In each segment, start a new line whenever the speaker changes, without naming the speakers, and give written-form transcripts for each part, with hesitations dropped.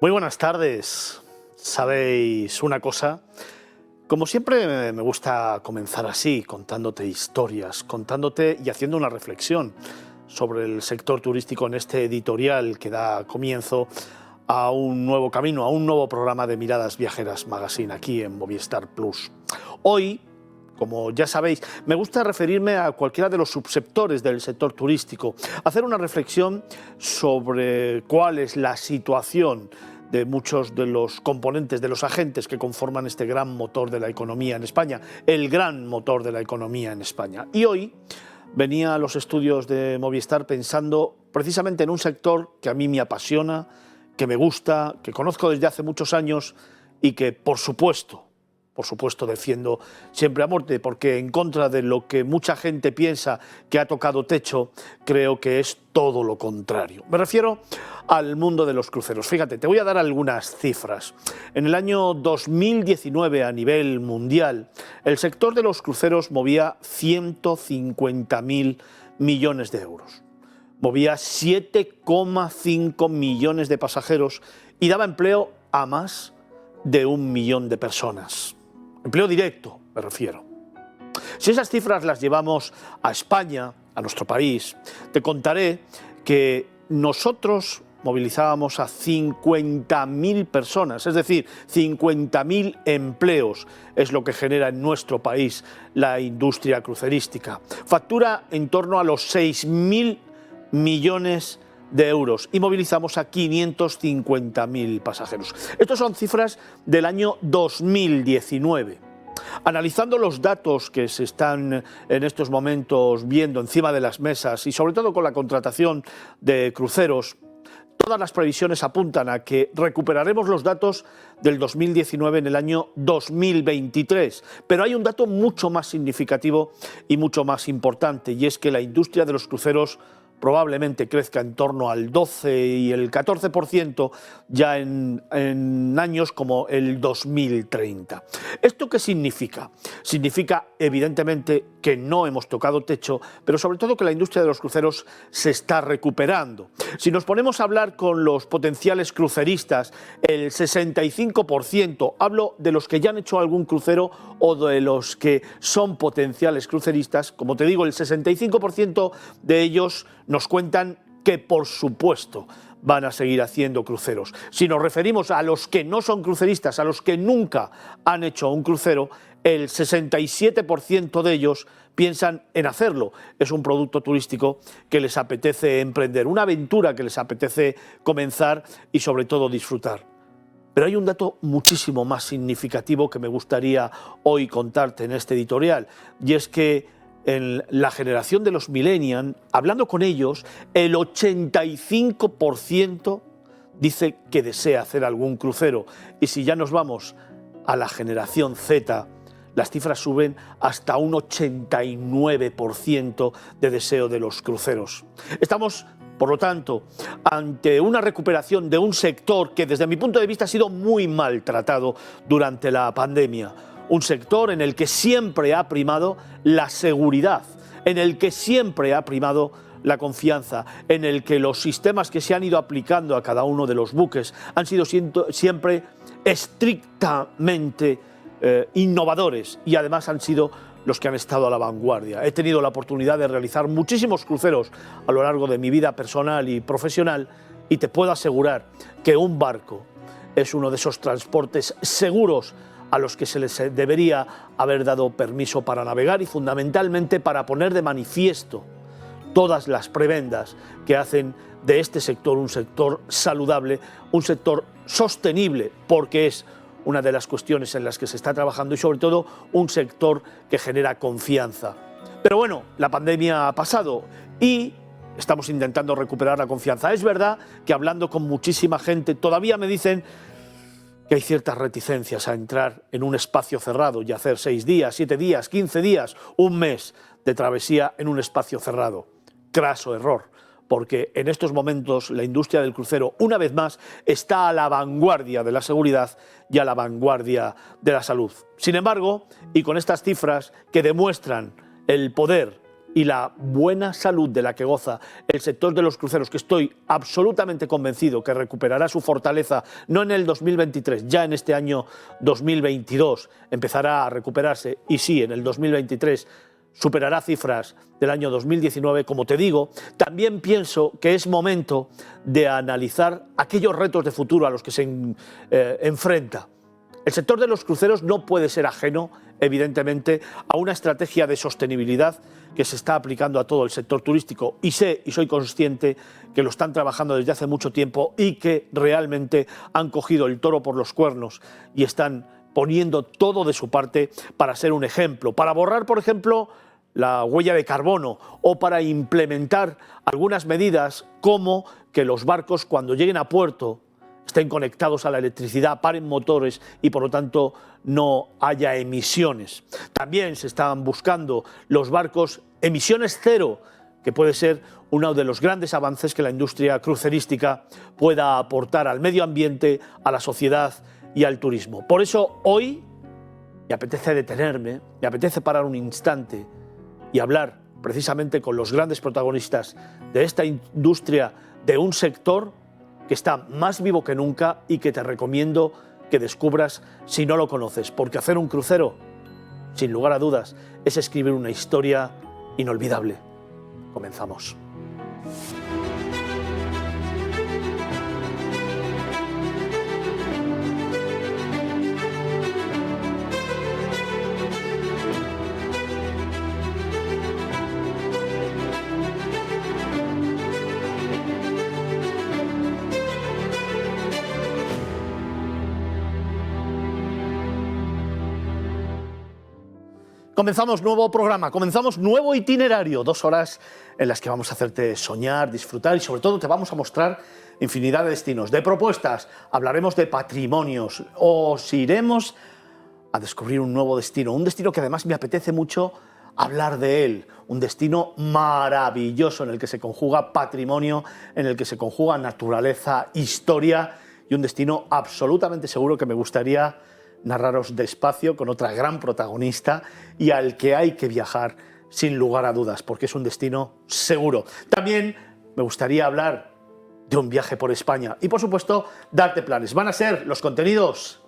Muy buenas tardes. ¿Sabéis una cosa? Como siempre me gusta comenzar así, contándote historias, contándote y haciendo una reflexión sobre el sector turístico en este editorial que da comienzo a un nuevo camino, a un nuevo programa de Miradas Viajeras Magazine aquí en Movistar Plus. Hoy, como ya sabéis, me gusta referirme a cualquiera de los subsectores del sector turístico, hacer una reflexión sobre cuál es la situación de muchos de los componentes, de los agentes que conforman este gran motor de la economía en España, el gran motor de la economía en España. Y hoy venía a los estudios de Movistar pensando precisamente en un sector que a mí me apasiona, que me gusta, que conozco desde hace muchos años y que, por supuesto, defiendo siempre a muerte, porque en contra de lo que mucha gente piensa que ha tocado techo, creo que es todo lo contrario. Me refiero al mundo de los cruceros. Fíjate, te voy a dar algunas cifras. En el año 2019, a nivel mundial, el sector de los cruceros movía 150.000 millones de euros. Movía 7,5 millones de pasajeros y daba empleo a más de 1 millón de personas. Empleo directo, me refiero. Si esas cifras las llevamos a España, a nuestro país, te contaré que nosotros movilizábamos a 50.000 personas, es decir, 50.000 empleos es lo que genera en nuestro país la industria crucerística. Factura en torno a los 6.000 millones de euros y movilizamos a 550.000 pasajeros. Estas son cifras del año 2019. Analizando los datos que se están en estos momentos viendo encima de las mesas y sobre todo con la contratación de cruceros, todas las previsiones apuntan a que recuperaremos los datos del 2019 en el año 2023. Pero hay un dato mucho más significativo y mucho más importante, y es que la industria de los cruceros probablemente crezca en torno al 12 y el 14% ya en años como el 2030. ¿Esto qué significa? Significa, evidentemente, que no hemos tocado techo, pero sobre todo que la industria de los cruceros se está recuperando. Si nos ponemos a hablar con los potenciales cruceristas, el 65%, hablo de los que ya han hecho algún crucero o de los que son potenciales cruceristas, como te digo, el 65% de ellos nos cuentan que, por supuesto, van a seguir haciendo cruceros. Si nos referimos a los que no son cruceristas, a los que nunca han hecho un crucero, el 67% de ellos piensan en hacerlo. Es un producto turístico que les apetece emprender, una aventura que les apetece comenzar y sobre todo disfrutar. Pero hay un dato muchísimo más significativo que me gustaría hoy contarte en este editorial, y es que en la generación de los millennials, hablando con ellos, el 85% dice que desea hacer algún crucero. Y si ya nos vamos a la generación Z, las cifras suben hasta un 89% de deseo de los cruceros. Estamos, por lo tanto, ante una recuperación de un sector que desde mi punto de vista ha sido muy maltratado durante la pandemia. Un sector en el que siempre ha primado la seguridad, en el que siempre ha primado la confianza, en el que los sistemas que se han ido aplicando a cada uno de los buques han sido siempre estrictamente innovadores y además han sido los que han estado a la vanguardia. He tenido la oportunidad de realizar muchísimos cruceros a lo largo de mi vida personal y profesional y te puedo asegurar que un barco es uno de esos transportes seguros a los que se les debería haber dado permiso para navegar y fundamentalmente para poner de manifiesto todas las prebendas que hacen de este sector un sector saludable, un sector sostenible, porque es una de las cuestiones en las que se está trabajando y sobre todo un sector que genera confianza. Pero bueno, la pandemia ha pasado y estamos intentando recuperar la confianza. Es verdad que hablando con muchísima gente todavía me dicen que hay ciertas reticencias a entrar en un espacio cerrado y hacer 6 días, 7 días, 15 días, un mes de travesía en un espacio cerrado. Craso error, porque en estos momentos la industria del crucero, una vez más, está a la vanguardia de la seguridad y a la vanguardia de la salud. Sin embargo, y con estas cifras que demuestran el poder y la buena salud de la que goza el sector de los cruceros, que estoy absolutamente convencido que recuperará su fortaleza, no en el 2023, ya en este año 2022 empezará a recuperarse, y sí, en el 2023 superará cifras del año 2019, como te digo, también pienso que es momento de analizar aquellos retos de futuro a los que se enfrenta. El sector de los cruceros no puede ser ajeno, evidentemente, a una estrategia de sostenibilidad que se está aplicando a todo el sector turístico, y sé y soy consciente que lo están trabajando desde hace mucho tiempo y que realmente han cogido el toro por los cuernos y están poniendo todo de su parte para ser un ejemplo, para borrar, por ejemplo, la huella de carbono, o para implementar algunas medidas como que los barcos, cuando lleguen a puerto, estén conectados a la electricidad, paren motores y por lo tanto no haya emisiones. También se están buscando los barcos emisiones cero, que puede ser uno de los grandes avances que la industria crucerística pueda aportar al medio ambiente, a la sociedad y al turismo. Por eso hoy me apetece detenerme, me apetece parar un instante y hablar precisamente con los grandes protagonistas de esta industria, de un sector que está más vivo que nunca y que te recomiendo que descubras si no lo conoces, porque hacer un crucero, sin lugar a dudas, es escribir una historia inolvidable. Comenzamos. Comenzamos nuevo programa, comenzamos nuevo itinerario, 2 horas en las que vamos a hacerte soñar, disfrutar y sobre todo te vamos a mostrar infinidad de destinos, de propuestas, hablaremos de patrimonios, os iremos a descubrir un nuevo destino, un destino que además me apetece mucho hablar de él, un destino maravilloso en el que se conjuga patrimonio, en el que se conjuga naturaleza, historia y un destino absolutamente seguro que me gustaría narraros despacio con otra gran protagonista y al que hay que viajar sin lugar a dudas, porque es un destino seguro. También me gustaría hablar de un viaje por España y, por supuesto, darte planes. Van a ser los contenidos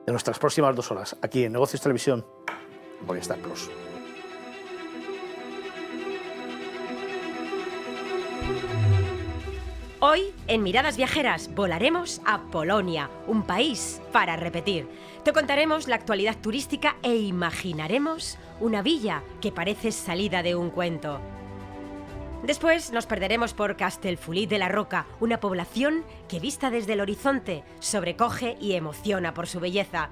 de nuestras próximas 2 horas, aquí en Negocios Televisión, Movistar Plus.
Hoy, en Miradas Viajeras, volaremos a Polonia, un país para repetir. Te contaremos la actualidad turística e imaginaremos una villa que parece salida de un cuento. Después nos perderemos por Castellfollit de la Roca, una población que, vista desde el horizonte, sobrecoge y emociona por su belleza.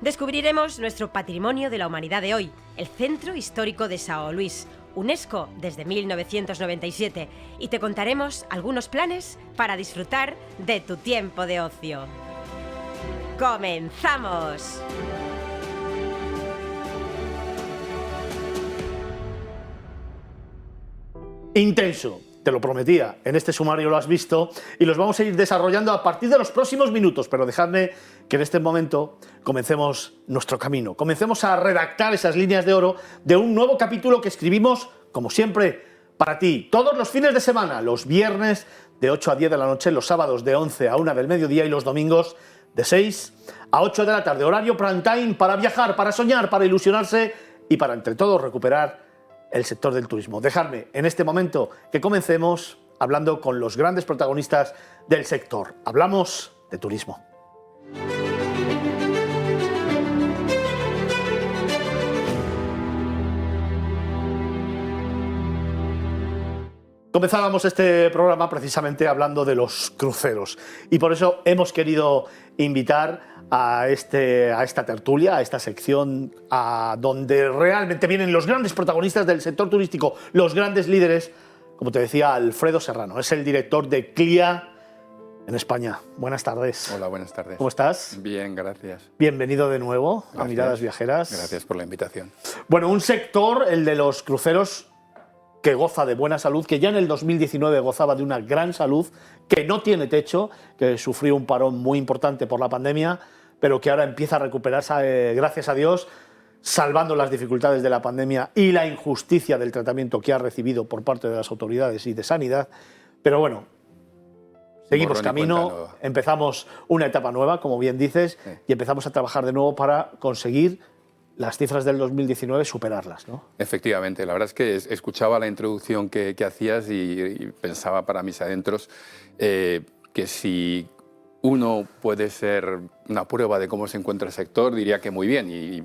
Descubriremos nuestro patrimonio de la humanidad de hoy, el Centro Histórico de São Luís, UNESCO desde 1997, y te contaremos algunos planes para disfrutar de tu tiempo de ocio. ¡Comenzamos!
Intenso, te lo prometía, en este sumario lo has visto y los vamos a ir desarrollando a partir de los próximos minutos, pero dejadme que en este momento comencemos nuestro camino, comencemos a redactar esas líneas de oro de un nuevo capítulo que escribimos, como siempre, para ti, todos los fines de semana, los viernes de 8 a 10 de la noche, los sábados de 11 a 1 del mediodía y los domingos de 6 a 8 de la tarde, horario prime time para viajar, para soñar, para ilusionarse y para entre todos recuperar el sector del turismo. Dejadme en este momento que comencemos hablando con los grandes protagonistas del sector. Hablamos de turismo. Comenzábamos este programa precisamente hablando de los cruceros y por eso hemos querido invitar a esta tertulia, a esta sección, a donde realmente vienen los grandes protagonistas del sector turístico, los grandes líderes, como te decía, Alfredo Serrano, es el director de CLIA en España. Buenas tardes.
Hola, buenas tardes.
¿Cómo estás?
Bien, gracias.
Bienvenido de nuevo
Gracias.
a Miradas Viajeras.
Gracias por la invitación.
Bueno, un sector, el de los cruceros, que goza de buena salud, que ya en el 2019 gozaba de una gran salud, que no tiene techo, que sufrió un parón muy importante por la pandemia, pero que ahora empieza a recuperarse, gracias a Dios, salvando las dificultades de la pandemia y la injusticia del tratamiento que ha recibido por parte de las autoridades y de sanidad. Pero bueno, seguimos camino, empezamos una etapa nueva, como bien dices, y empezamos a trabajar de nuevo para conseguir las cifras del 2019, superarlas, ¿no?
Efectivamente, la verdad es que escuchaba la introducción que hacías y pensaba para mis adentros que si uno puede ser una prueba de cómo se encuentra el sector, diría que muy bien, y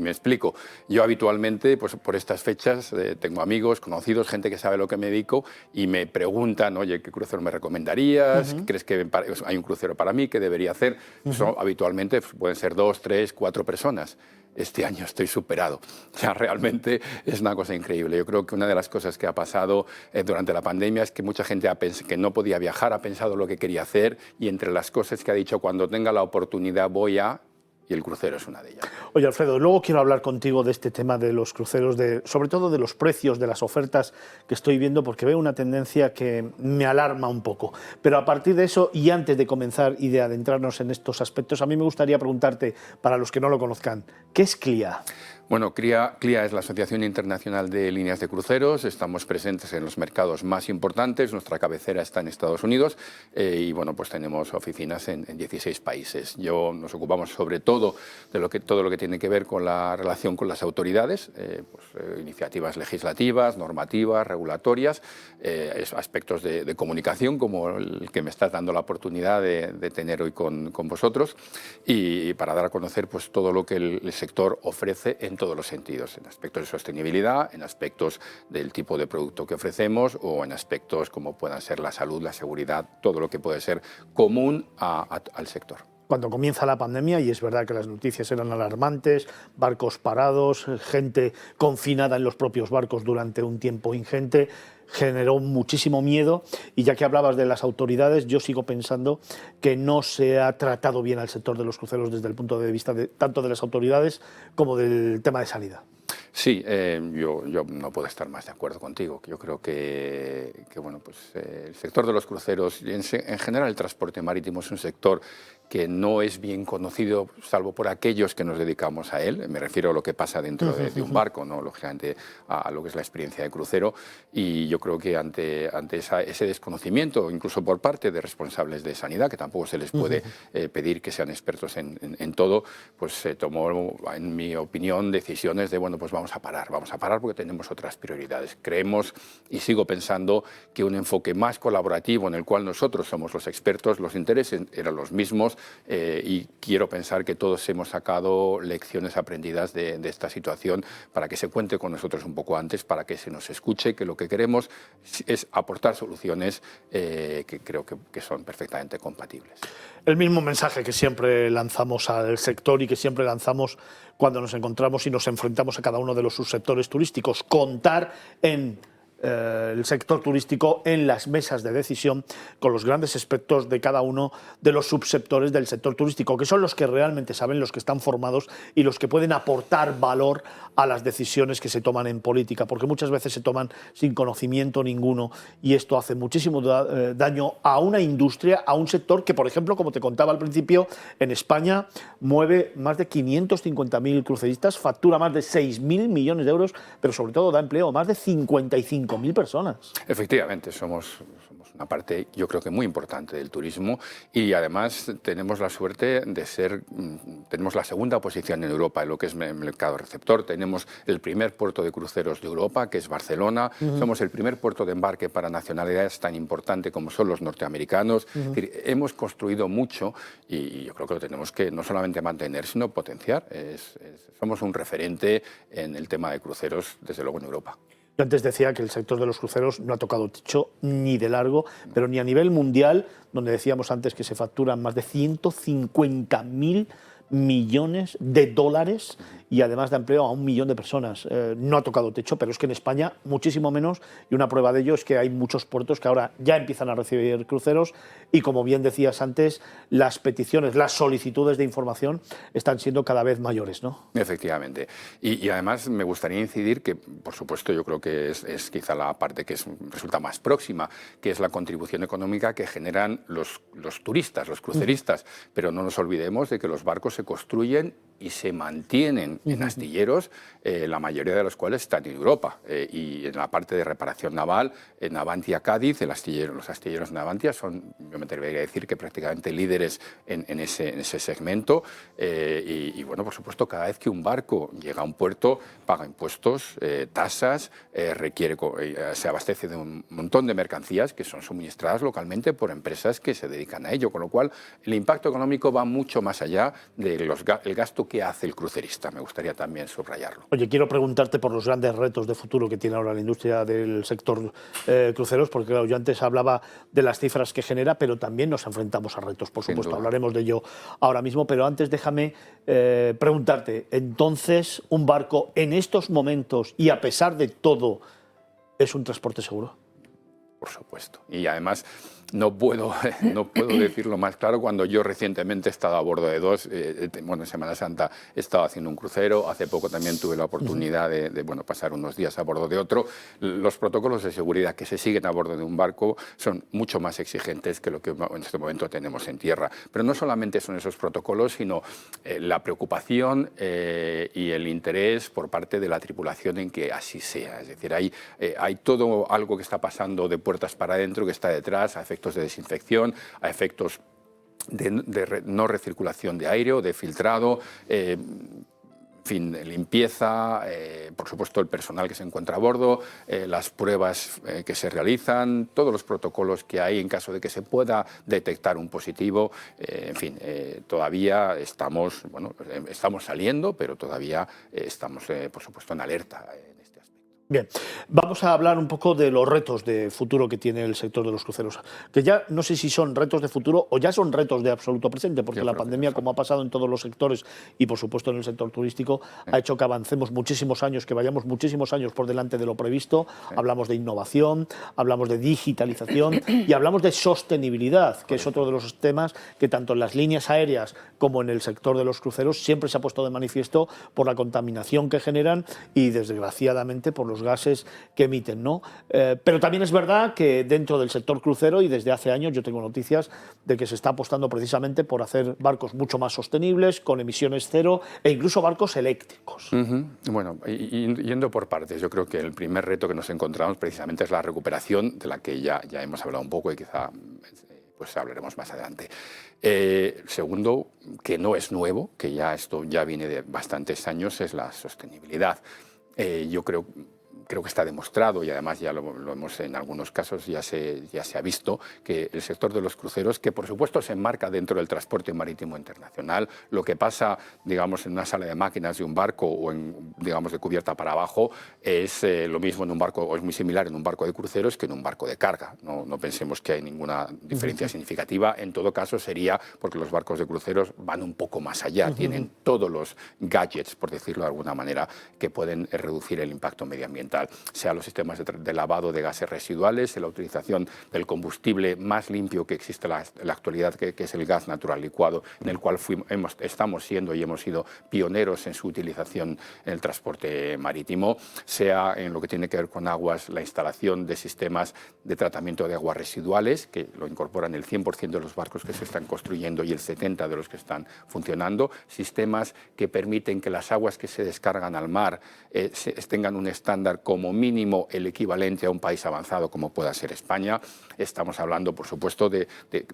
me explico. Yo habitualmente, pues por estas fechas, tengo amigos, conocidos, gente que sabe lo que me dedico y me preguntan, oye, ¿qué crucero me recomendarías? ¿Crees que hay un crucero para mí? ¿Qué debería hacer? Eso habitualmente pueden ser 2, 3, 4 personas. Este año estoy superado. O sea, realmente es una cosa increíble. Yo creo que una de las cosas que ha pasado durante la pandemia es que mucha gente que no podía viajar, ha pensado lo que quería hacer y entre las cosas que ha dicho, cuando tenga la oportunidad voy a... Y el crucero es una de ellas.
Oye, Alfredo, luego quiero hablar contigo de este tema de los cruceros, sobre todo de los precios, de las ofertas que estoy viendo, porque veo una tendencia que me alarma un poco. Pero a partir de eso, y antes de comenzar y de adentrarnos en estos aspectos, a mí me gustaría preguntarte, para los que no lo conozcan, ¿qué es CLIA?
Bueno, CLIA es la Asociación Internacional de Líneas de Cruceros. Estamos presentes en los mercados más importantes. Nuestra cabecera está en Estados Unidos y bueno, pues tenemos oficinas en 16 países. Nos ocupamos sobre todo de todo lo que tiene que ver con la relación con las autoridades, iniciativas legislativas, normativas, regulatorias, aspectos de comunicación como el que me estás dando la oportunidad de tener hoy con vosotros y para dar a conocer pues todo lo que el sector ofrece en todos los sentidos, en aspectos de sostenibilidad, en aspectos del tipo de producto que ofrecemos o en aspectos como puedan ser la salud, la seguridad, todo lo que puede ser común al sector.
Cuando comienza la pandemia, y es verdad que las noticias eran alarmantes, barcos parados, gente confinada en los propios barcos durante un tiempo ingente, generó muchísimo miedo y ya que hablabas de las autoridades, yo sigo pensando que no se ha tratado bien al sector de los cruceros desde el punto de vista tanto de las autoridades como del tema de sanidad.
Sí, yo no puedo estar más de acuerdo contigo. Yo creo que bueno, pues, el sector de los cruceros y en general el transporte marítimo es un sector que no es bien conocido, salvo por aquellos que nos dedicamos a él. Me refiero a lo que pasa dentro de un barco, ¿no? Lógicamente a lo que es la experiencia de crucero. Y yo creo que ante ese desconocimiento, incluso por parte de responsables de sanidad, que tampoco se les puede pedir que sean expertos en todo, pues se tomó, en mi opinión, decisiones de, bueno, pues vamos a parar porque tenemos otras prioridades. Creemos, y sigo pensando, que un enfoque más colaborativo en el cual nosotros somos los expertos, los intereses eran los mismos, y quiero pensar que todos hemos sacado lecciones aprendidas de esta situación para que se cuente con nosotros un poco antes, para que se nos escuche, que lo que queremos es aportar soluciones que creo que son perfectamente compatibles.
El mismo mensaje que siempre lanzamos al sector y que siempre lanzamos cuando nos encontramos y nos enfrentamos a cada uno de los subsectores turísticos, contar en el sector turístico en las mesas de decisión con los grandes expertos de cada uno de los subsectores del sector turístico, que son los que realmente saben, los que están formados y los que pueden aportar valor a las decisiones que se toman en política, porque muchas veces se toman sin conocimiento ninguno y esto hace muchísimo daño a una industria, a un sector que, por ejemplo, como te contaba al principio, en España mueve más de 550.000 cruceristas, factura más de 6.000 millones de euros, pero sobre todo da empleo a más de 55.000 personas.
Efectivamente, somos una parte, yo creo que muy importante del turismo y además tenemos la suerte de tenemos la segunda posición en Europa en lo que es el mercado receptor. Tenemos el primer puerto de cruceros de Europa, que es Barcelona. Somos el primer puerto de embarque para nacionalidades tan importante como son los norteamericanos. Es decir, hemos construido mucho y yo creo que lo tenemos que no solamente mantener, sino potenciar. Somos un referente en el tema de cruceros, desde luego en Europa.
Yo antes decía que el sector de los cruceros no ha tocado techo ni de largo, pero ni a nivel mundial, donde decíamos antes que se facturan más de 150.000 millones de dólares y además da empleo a 1 millón de personas. No ha tocado techo, pero es que en España muchísimo menos, y una prueba de ello es que hay muchos puertos que ahora ya empiezan a recibir cruceros y, como bien decías antes, las peticiones, las solicitudes de información están siendo cada vez mayores, ¿no?
Efectivamente. Y además me gustaría incidir que, por supuesto, yo creo que es quizá la parte que resulta más próxima, que es la contribución económica que generan los turistas, los cruceristas, pero no nos olvidemos de que los barcos se construyen y se mantienen en astilleros, la mayoría de los cuales están en Europa. Y en la parte de reparación naval, en Navantia Cádiz, los astilleros Navantia son, yo me atrevería a decir, que prácticamente líderes en ese segmento. Y bueno, por supuesto, cada vez que un barco llega a un puerto, paga impuestos, tasas, se abastece de un montón de mercancías que son suministradas localmente por empresas que se dedican a ello, con lo cual el impacto económico va mucho más allá del gasto que hace el crucerista. Me gustaría también subrayarlo.
Oye, quiero preguntarte por los grandes retos de futuro que tiene ahora la industria del sector cruceros, porque claro, yo antes hablaba de las cifras que genera, pero también nos enfrentamos a retos, por supuesto, hablaremos de ello ahora mismo, pero antes déjame preguntarte, entonces, ¿un barco en estos momentos y a pesar de todo es un transporte seguro?
Por supuesto. Y además no puedo decirlo más claro cuando yo recientemente he estado a bordo de dos. Bueno, en Semana Santa he estado haciendo un crucero. Hace poco también tuve la oportunidad de pasar unos días a bordo de otro. Los protocolos de seguridad que se siguen a bordo de un barco son mucho más exigentes que lo que en este momento tenemos en tierra. Pero no solamente son esos protocolos, sino la preocupación y el interés por parte de la tripulación en que así sea. Es decir, hay todo algo que está pasando de puertas para adentro que está detrás, a efectos de desinfección, a efectos de no recirculación de aire o de filtrado, en fin, limpieza, por supuesto el personal que se encuentra a bordo, las pruebas que se realizan, todos los protocolos que hay en caso de que se pueda detectar un positivo. En fin, todavía estamos saliendo, pero todavía estamos, por supuesto, en alerta.
Bien, vamos a hablar un poco de los retos de futuro que tiene el sector de los cruceros, que ya no sé si son retos de futuro o ya son retos de absoluto presente, porque la pandemia, como ha pasado en todos los sectores y por supuesto en el sector turístico, ha hecho que avancemos muchísimos años, que vayamos muchísimos años por delante de lo previsto. Hablamos de innovación, hablamos de digitalización y hablamos de sostenibilidad, que es otro de los temas que tanto en las líneas aéreas como en el sector de los cruceros siempre se ha puesto de manifiesto por la contaminación que generan y desgraciadamente por los gases que emiten, ¿no? Pero también es verdad que dentro del sector crucero, y desde hace años yo tengo noticias de que se está apostando precisamente por hacer barcos mucho más sostenibles, con emisiones cero e incluso barcos eléctricos.
Bueno, yendo por partes, yo creo que el primer reto que nos encontramos precisamente es la recuperación, de la que ya hemos hablado un poco y quizá pues hablaremos más adelante. Segundo, que no es nuevo, que esto ya viene de bastantes años, es la sostenibilidad. Yo creo que está demostrado y además ya lo hemos en algunos casos ya se ha visto que el sector de los cruceros, que por supuesto se enmarca dentro del transporte marítimo internacional, lo que pasa, digamos, en una sala de máquinas de un barco o digamos, de cubierta para abajo es lo mismo en un barco, o es muy similar en un barco de cruceros que en un barco de carga. No pensemos que hay ninguna diferencia significativa. En todo caso sería porque los barcos de cruceros van un poco más allá, tienen todos los gadgets, por decirlo de alguna manera, que pueden reducir el impacto medioambiental, sea los sistemas de lavado de gases residuales, la utilización del combustible más limpio que existe en la actualidad, que es el gas natural licuado, en el cual estamos siendo y hemos sido pioneros en su utilización en el transporte marítimo, sea en lo que tiene que ver con aguas, la instalación de sistemas de tratamiento de aguas residuales, que lo incorporan el 100% de los barcos que se están construyendo y el 70% de los que están funcionando, sistemas que permiten que las aguas que se descargan al mar tengan un estándar como mínimo el equivalente a un país avanzado como pueda ser España. Estamos hablando, por supuesto, de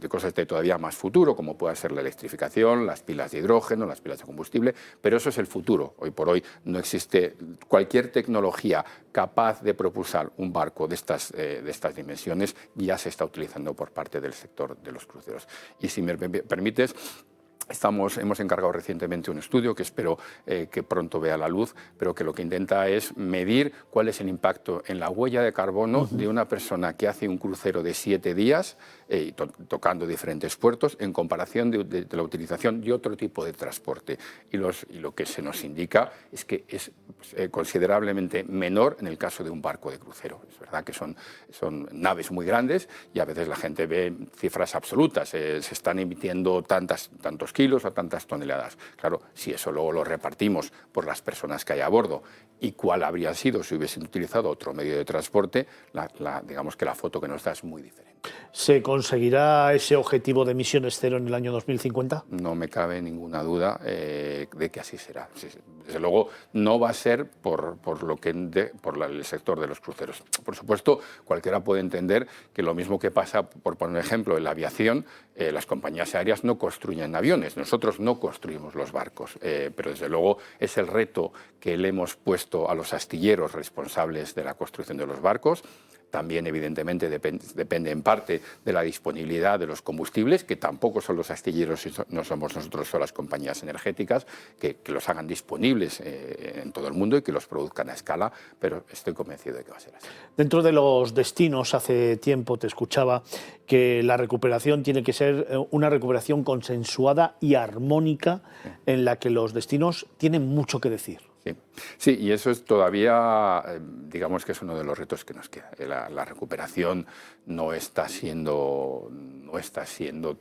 cosas de todavía más futuro, como pueda ser la electrificación, las pilas de hidrógeno, las pilas de combustible, pero eso es el futuro. Hoy por hoy no existe cualquier tecnología capaz de propulsar un barco de estas dimensiones, ya se está utilizando por parte del sector de los cruceros. Y si me permites, hemos encargado recientemente un estudio que espero que pronto vea la luz, pero que lo que intenta es medir cuál es el impacto en la huella de carbono de una persona que hace un crucero de 7 días, tocando diferentes puertos, en comparación de la utilización de otro tipo de transporte. Y lo que se nos indica es que es considerablemente menor en el caso de un barco de crucero. Es verdad que son naves muy grandes y a veces la gente ve cifras absolutas. Se están emitiendo tantos kilos a tantas toneladas. Claro, si eso luego lo repartimos por las personas que hay a bordo y cuál habría sido si hubiesen utilizado otro medio de transporte, digamos que la foto que nos da es muy diferente.
¿Se conseguirá ese objetivo de emisiones cero en el año 2050?
No me cabe ninguna duda de que así será. Desde luego no va a ser por el sector de los cruceros. Por supuesto, cualquiera puede entender que lo mismo que pasa, por poner un ejemplo, en la aviación, las compañías aéreas no construyen aviones, nosotros no construimos los barcos, pero desde luego es el reto que le hemos puesto a los astilleros responsables de la construcción de los barcos. También, evidentemente, depende en parte de la disponibilidad de los combustibles, que tampoco son los astilleros, no somos nosotros, son las compañías energéticas, que los hagan disponibles en todo el mundo y que los produzcan a escala, pero estoy convencido de que va a ser así.
Dentro de los destinos, hace tiempo te escuchaba que la recuperación tiene que ser una recuperación consensuada y armónica, en la que los destinos tienen mucho que decir.
Sí, y eso es todavía, digamos que es uno de los retos que nos queda. La recuperación no está siendo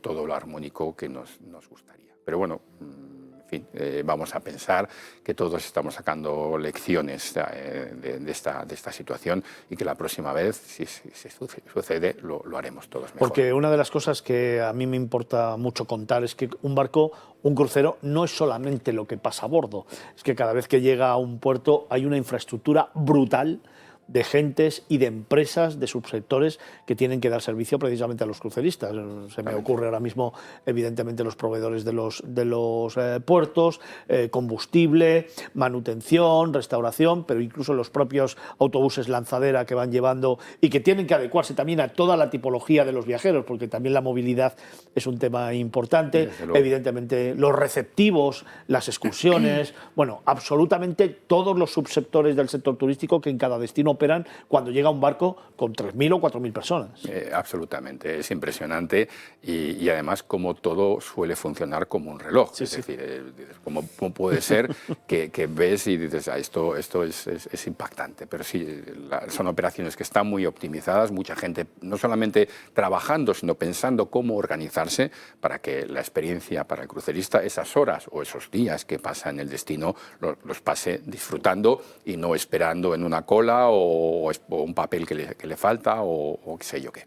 todo lo armónico que nos gustaría. Pero bueno, en fin, vamos a pensar que todos estamos sacando lecciones de esta situación y que la próxima vez, si sucede, lo haremos todos mejor.
Porque una de las cosas que a mí me importa mucho contar es que un barco, un crucero, no es solamente lo que pasa a bordo, es que cada vez que llega a un puerto hay una infraestructura brutal de gentes y de empresas, de subsectores que tienen que dar servicio precisamente a los cruceristas. Se me ocurre ahora mismo, evidentemente, los proveedores de los puertos, combustible, manutención, restauración, pero incluso los propios autobuses lanzadera que van llevando y que tienen que adecuarse también a toda la tipología de los viajeros, porque también la movilidad es un tema importante. Evidentemente, los receptivos, las excursiones, bueno, absolutamente todos los subsectores del sector turístico que en cada destino operan cuando llega un barco con 3.000 o 4.000 personas.
Absolutamente, es impresionante y además como todo suele funcionar como un reloj.
Sí,
es
sí.
decir, ¿cómo puede ser que ves y dices, esto es impactante? Pero sí, son operaciones que están muy optimizadas, mucha gente no solamente trabajando, sino pensando cómo organizarse para que la experiencia para el crucerista, esas horas o esos días que pasa en el destino, los pase disfrutando y no esperando en una cola o un papel que le falta o qué sé yo qué.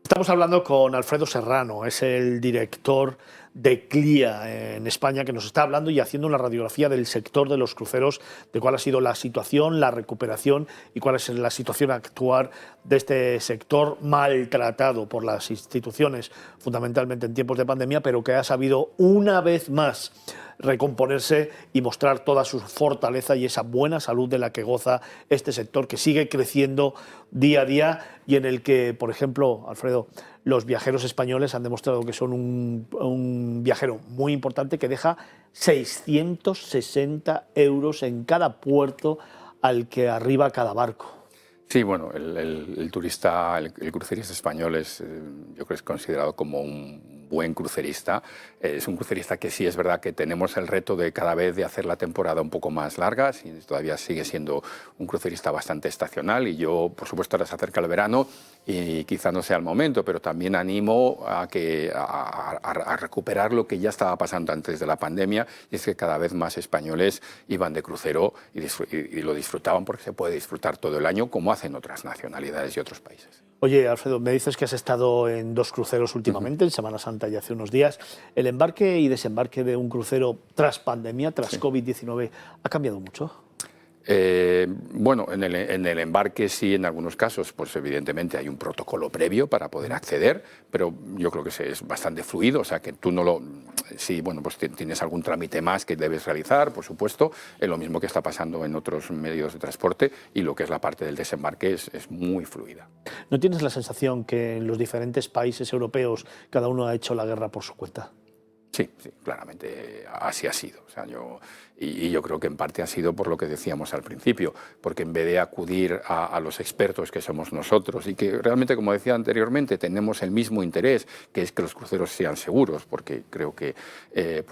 Estamos hablando con Alfredo Serrano, es el director de CLIA en España, que nos está hablando y haciendo una radiografía del sector de los cruceros, de cuál ha sido la situación, la recuperación y cuál es la situación actual de este sector maltratado por las instituciones, fundamentalmente en tiempos de pandemia, pero que ha sabido una vez más recomponerse y mostrar toda su fortaleza y esa buena salud de la que goza este sector, que sigue creciendo día a día y en el que, por ejemplo, Alfredo, los viajeros españoles han demostrado que son un viajero muy importante que deja 660 euros en cada puerto al que arriba cada barco.
Sí, bueno, el turista, el crucerista español yo creo que es considerado como un buen crucerista. Es un crucerista que sí es verdad que tenemos el reto de cada vez de hacer la temporada un poco más larga, y todavía sigue siendo un crucerista bastante estacional y yo, por supuesto, ahora se acerca el verano y quizá no sea el momento, pero también animo a recuperar lo que ya estaba pasando antes de la pandemia, y es que cada vez más españoles iban de crucero y lo disfrutaban porque se puede disfrutar todo el año como hacen otras nacionalidades y otros países.
Oye, Alfredo, me dices que has estado en 2 cruceros últimamente, en Semana Santa y hace unos días. ¿El embarque y desembarque de un crucero tras pandemia, tras COVID-19, ha cambiado mucho?
Bueno, en el embarque sí, en algunos casos, pues evidentemente hay un protocolo previo para poder acceder, pero yo creo que es bastante fluido, o sea que tú no lo... Sí, bueno, pues tienes algún trámite más que debes realizar, por supuesto, es lo mismo que está pasando en otros medios de transporte y lo que es la parte del desembarque es muy fluida.
¿No tienes la sensación que en los diferentes países europeos cada uno ha hecho la guerra por su cuenta?
Sí, claramente así ha sido. O sea, yo creo que en parte ha sido por lo que decíamos al principio, porque en vez de acudir a los expertos que somos nosotros y que realmente, como decía anteriormente, tenemos el mismo interés, que es que los cruceros sean seguros, porque creo que se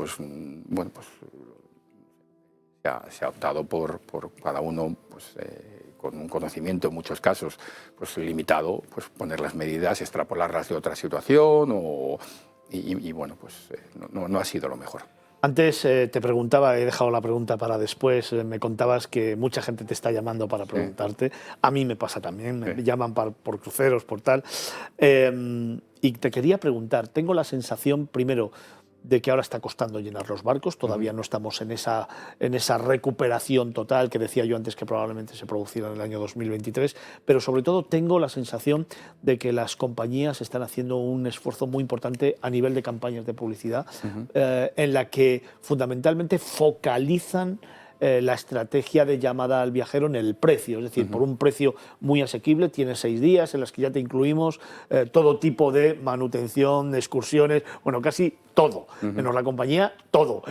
ha optado por cada uno con un conocimiento en muchos casos limitado, poner las medidas, extrapolarlas de otra situación y bueno, pues no ha sido lo mejor.
Antes te preguntaba, he dejado la pregunta para después, me contabas que mucha gente te está llamando para preguntarte. A mí me pasa también, me llaman por cruceros, por tal. Y te quería preguntar, tengo la sensación, primero, de que ahora está costando llenar los barcos, todavía no estamos en esa recuperación total que decía yo antes que probablemente se produciera en el año 2023, pero sobre todo tengo la sensación de que las compañías están haciendo un esfuerzo muy importante a nivel de campañas de publicidad, en la que fundamentalmente focalizan la estrategia de llamada al viajero en el precio, es decir, por un precio muy asequible, tienes 6 días en los que ya te incluimos todo tipo de manutención, excursiones, bueno, casi todo, menos la compañía, todo.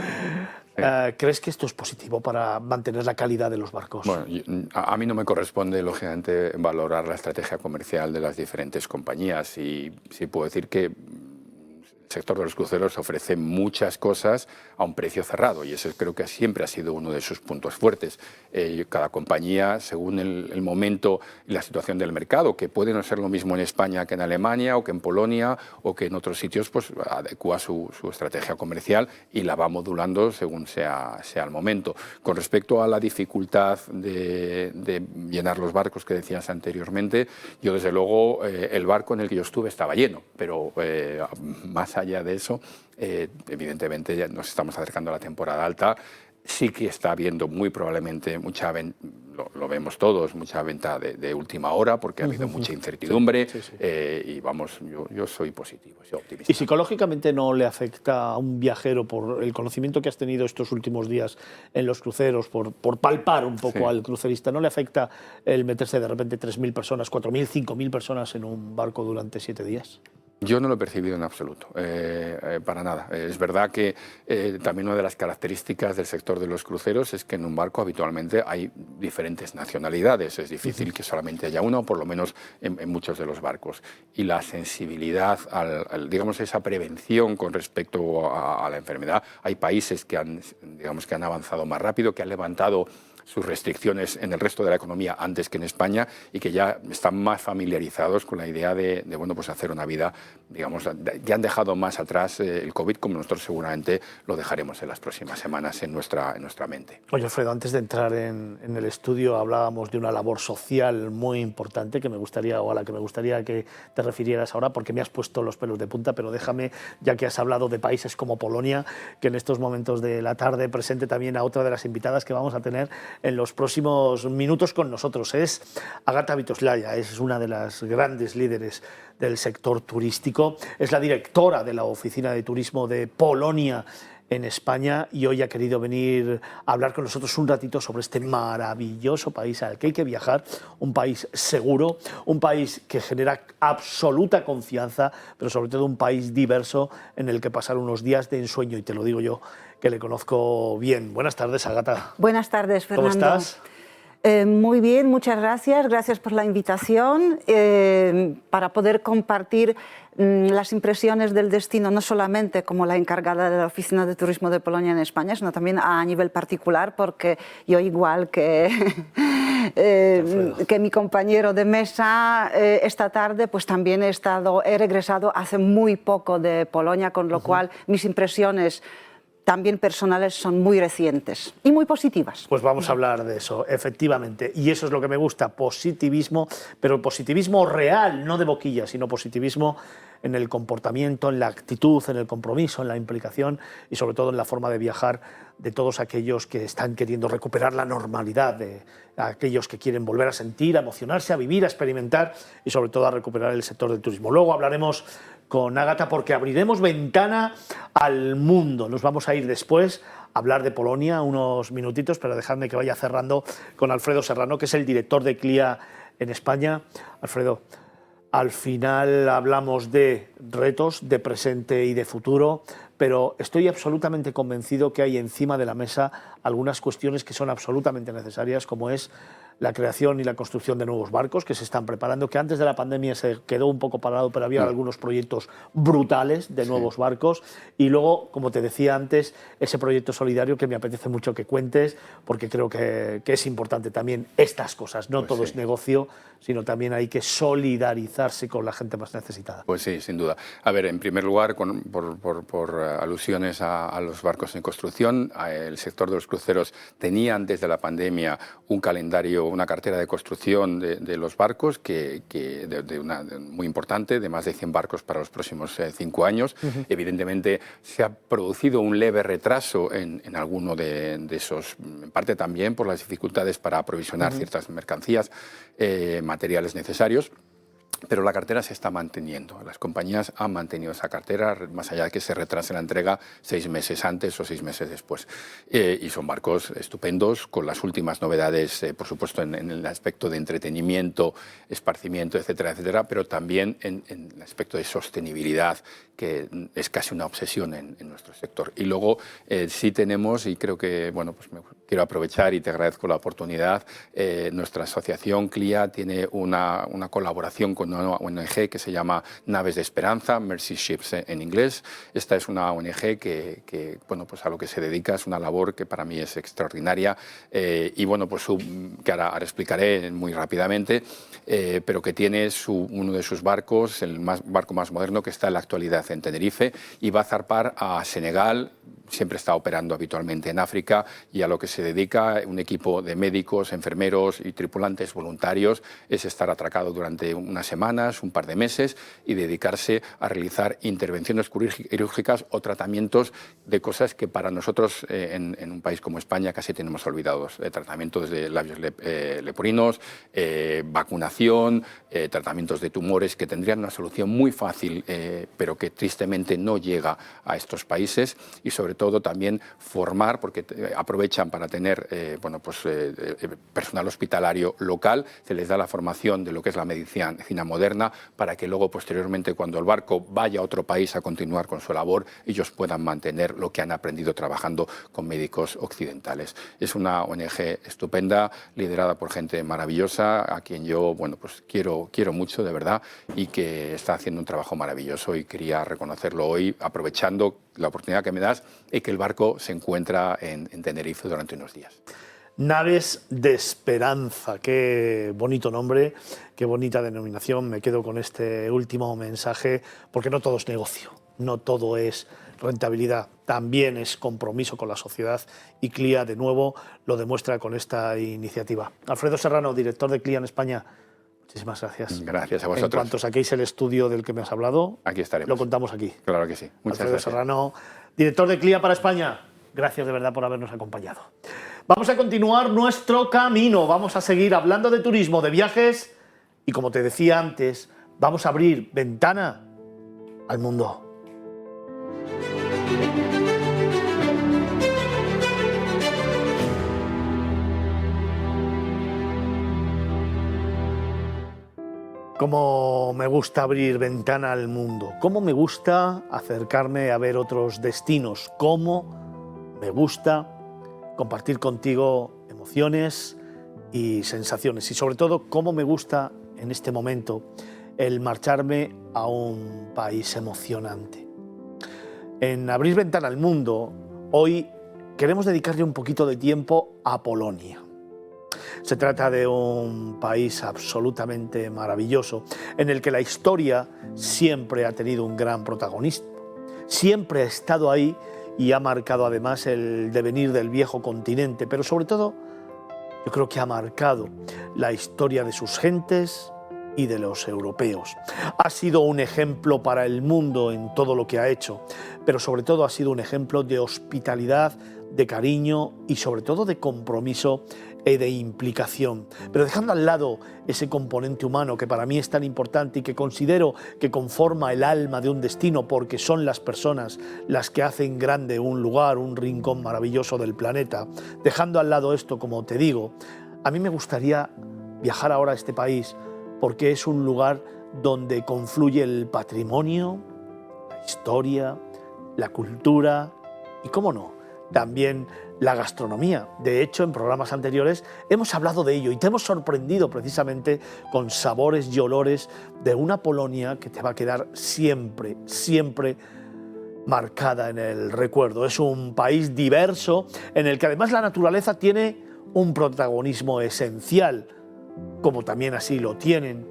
¿Crees que esto es positivo para mantener la calidad de los barcos?
Bueno, a mí no me corresponde, lógicamente, valorar la estrategia comercial de las diferentes compañías y sí puedo decir que el sector de los cruceros ofrece muchas cosas a un precio cerrado y ese creo que siempre ha sido uno de sus puntos fuertes. Cada compañía, según el momento y la situación del mercado, que puede no ser lo mismo en España que en Alemania o que en Polonia o que en otros sitios, pues adecua su estrategia comercial y la va modulando según sea el momento. Con respecto a la dificultad de llenar los barcos que decías anteriormente, yo desde luego el barco en el que yo estuve estaba lleno, pero más allá de eso, evidentemente ya nos estamos acercando a la temporada alta, sí que está habiendo muy probablemente mucha venta, lo vemos todos, mucha venta de última hora porque ha habido mucha incertidumbre y vamos, yo soy positivo, soy optimista.
¿Y psicológicamente no le afecta a un viajero por el conocimiento que has tenido estos últimos días en los cruceros, por palpar un poco al crucerista, no le afecta el meterse de repente 3.000 personas, 4.000, 5.000 personas en un barco durante 7 días?
Yo no lo he percibido en absoluto, para nada. Es verdad que también una de las características del sector de los cruceros es que en un barco habitualmente hay diferentes nacionalidades. Es difícil que solamente haya una, o por lo menos en muchos de los barcos. Y la sensibilidad, digamos, esa prevención con respecto a la enfermedad. Hay países que han avanzado más rápido, que han levantado sus restricciones en el resto de la economía antes que en España y que ya están más familiarizados con la idea de bueno, pues hacer una vida, digamos, ya han dejado más atrás el COVID, como nosotros seguramente lo dejaremos en las próximas semanas en nuestra mente.
Oye, Alfredo, antes de entrar en el estudio hablábamos de una labor social muy importante que me gustaría, o a la que me gustaría que te refirieras ahora, porque me has puesto los pelos de punta, pero déjame, ya que has hablado de países como Polonia, que en estos momentos de la tarde presente también a otra de las invitadas que vamos a tener en los próximos minutos con nosotros. Es Agata Witoslaya, es una de las grandes líderes del sector turístico, es la directora de la Oficina de Turismo de Polonia en España y hoy ha querido venir a hablar con nosotros un ratito sobre este maravilloso país al que hay que viajar, un país seguro, un país que genera absoluta confianza, pero sobre todo un país diverso en el que pasar unos días de ensueño, y te lo digo yo, que le conozco bien. Buenas tardes, Agata.
Buenas tardes, Fernando.
¿Cómo estás?
Muy bien, muchas gracias. Gracias por la invitación para poder compartir las impresiones del destino, no solamente como la encargada de la Oficina de Turismo de Polonia en España, sino también a nivel particular, porque yo, igual que mi compañero de mesa, esta tarde pues también he regresado hace muy poco de Polonia, con lo cual mis impresiones también personales son muy recientes y muy positivas.
Pues vamos a hablar de eso, efectivamente. Y eso es lo que me gusta, positivismo, pero positivismo real, no de boquilla, sino positivismo en el comportamiento, en la actitud, en el compromiso, en la implicación y sobre todo en la forma de viajar de todos aquellos que están queriendo recuperar la normalidad, de aquellos que quieren volver a sentir, a emocionarse, a vivir, a experimentar y sobre todo a recuperar el sector del turismo. Luego hablaremos con Agata porque abriremos ventana al mundo. Nos vamos a ir después a hablar de Polonia unos minutitos, pero dejadme que vaya cerrando con Alfredo Serrano, que es el director de CLIA en España. Alfredo, al final hablamos de retos, de presente y de futuro, pero estoy absolutamente convencido que hay encima de la mesa algunas cuestiones que son absolutamente necesarias, como es la creación y la construcción de nuevos barcos que se están preparando, que antes de la pandemia se quedó un poco parado, pero había algunos proyectos brutales de nuevos barcos. Y luego, como te decía antes, ese proyecto solidario que me apetece mucho que cuentes, porque creo que es importante también estas cosas. No todo es negocio, sino también hay que solidarizarse con la gente más necesitada.
Pues sí, sin duda. A ver, en primer lugar, por alusiones a los barcos en construcción, el sector de los cruceros tenían desde la pandemia un calendario, una cartera de construcción de los barcos muy importante, de más de 100 barcos para los próximos 5 años. Evidentemente se ha producido un leve retraso en alguno de esos, en parte también por las dificultades para aprovisionar ciertas mercancías, materiales necesarios. Pero la cartera se está manteniendo. Las compañías han mantenido esa cartera, más allá de que se retrase la entrega 6 meses antes o 6 meses después. Y son barcos estupendos, con las últimas novedades, por supuesto, en el aspecto de entretenimiento, esparcimiento, etcétera, etcétera, pero también en el aspecto de sostenibilidad, que es casi una obsesión en nuestro sector. Y luego sí tenemos, y creo que, bueno, pues quiero aprovechar y te agradezco la oportunidad, nuestra asociación CLIA tiene una colaboración con una ONG que se llama Naves de Esperanza, Mercy Ships en inglés. Esta es una ONG que bueno, pues a lo que se dedica es una labor que para mí es extraordinaria y bueno, pues que ahora explicaré muy rápidamente, pero que tiene uno de sus barcos, el barco más moderno que está en la actualidad en Tenerife, y va a zarpar a Senegal. Siempre está operando habitualmente en África, y a lo que se dedica un equipo de médicos, enfermeros y tripulantes voluntarios es estar atracado durante unas semanas, un par de meses, y dedicarse a realizar intervenciones quirúrgicas o tratamientos de cosas que para nosotros en un país como España casi tenemos olvidados. Tratamientos de labios leporino, vacunación, tratamientos de tumores que tendrían una solución muy fácil, pero que tristemente no llega a estos países, y sobre todo también formar, porque aprovechan para tener personal hospitalario local, se les da la formación de lo que es la medicina moderna, para que luego posteriormente, cuando el barco vaya a otro país a continuar con su labor, ellos puedan mantener lo que han aprendido trabajando con médicos occidentales. Es una ONG estupenda, liderada por gente maravillosa, a quien yo pues quiero mucho, de verdad, y que está haciendo un trabajo maravilloso, y quería reconocerlo hoy, aprovechando la oportunidad que me das, y que el barco se encuentra en Tenerife durante unos días.
Naves de Esperanza, qué bonito nombre, qué bonita denominación. Me quedo con este último mensaje, porque no todo es negocio, no todo es rentabilidad, también es compromiso con la sociedad, y CLIA de nuevo lo demuestra con esta iniciativa. Alfredo Serrano, director de CLIA en España, muchísimas gracias.
Gracias a vosotros.
En cuanto saquéis el estudio del que me has hablado,
aquí estaremos.
Lo contamos aquí.
Claro que sí. Muchas
Alfredo
gracias.
Serrano, director de CLIA para España, gracias de verdad por habernos acompañado. Vamos a continuar nuestro camino, vamos a seguir hablando de turismo, de viajes, y como te decía antes, vamos a abrir ventana al mundo. Cómo me gusta abrir ventana al mundo, cómo me gusta acercarme a ver otros destinos, cómo me gusta compartir contigo emociones y sensaciones, y sobre todo cómo me gusta en este momento el marcharme a un país emocionante. En Abrir Ventana al Mundo, hoy queremos dedicarle un poquito de tiempo a Polonia. Se trata de un país absolutamente maravilloso, en el que la historia siempre ha tenido un gran protagonismo. Siempre ha estado ahí y ha marcado además el devenir del viejo continente, pero sobre todo yo creo que ha marcado la historia de sus gentes y de los europeos. Ha sido un ejemplo para el mundo en todo lo que ha hecho, pero sobre todo ha sido un ejemplo de hospitalidad, de cariño y sobre todo de compromiso y de implicación. Pero dejando al lado ese componente humano que para mí es tan importante y que considero que conforma el alma de un destino, porque son las personas las que hacen grande un lugar, un rincón maravilloso del planeta. Dejando al lado esto, como te digo, a mí me gustaría viajar ahora a este país porque es un lugar donde confluye el patrimonio, la historia, la cultura y, cómo no, también la gastronomía. De hecho, en programas anteriores hemos hablado de ello y te hemos sorprendido precisamente con sabores y olores de una Polonia que te va a quedar siempre, siempre marcada en el recuerdo. Es un país diverso en el que además la naturaleza tiene un protagonismo esencial, como también así lo tienen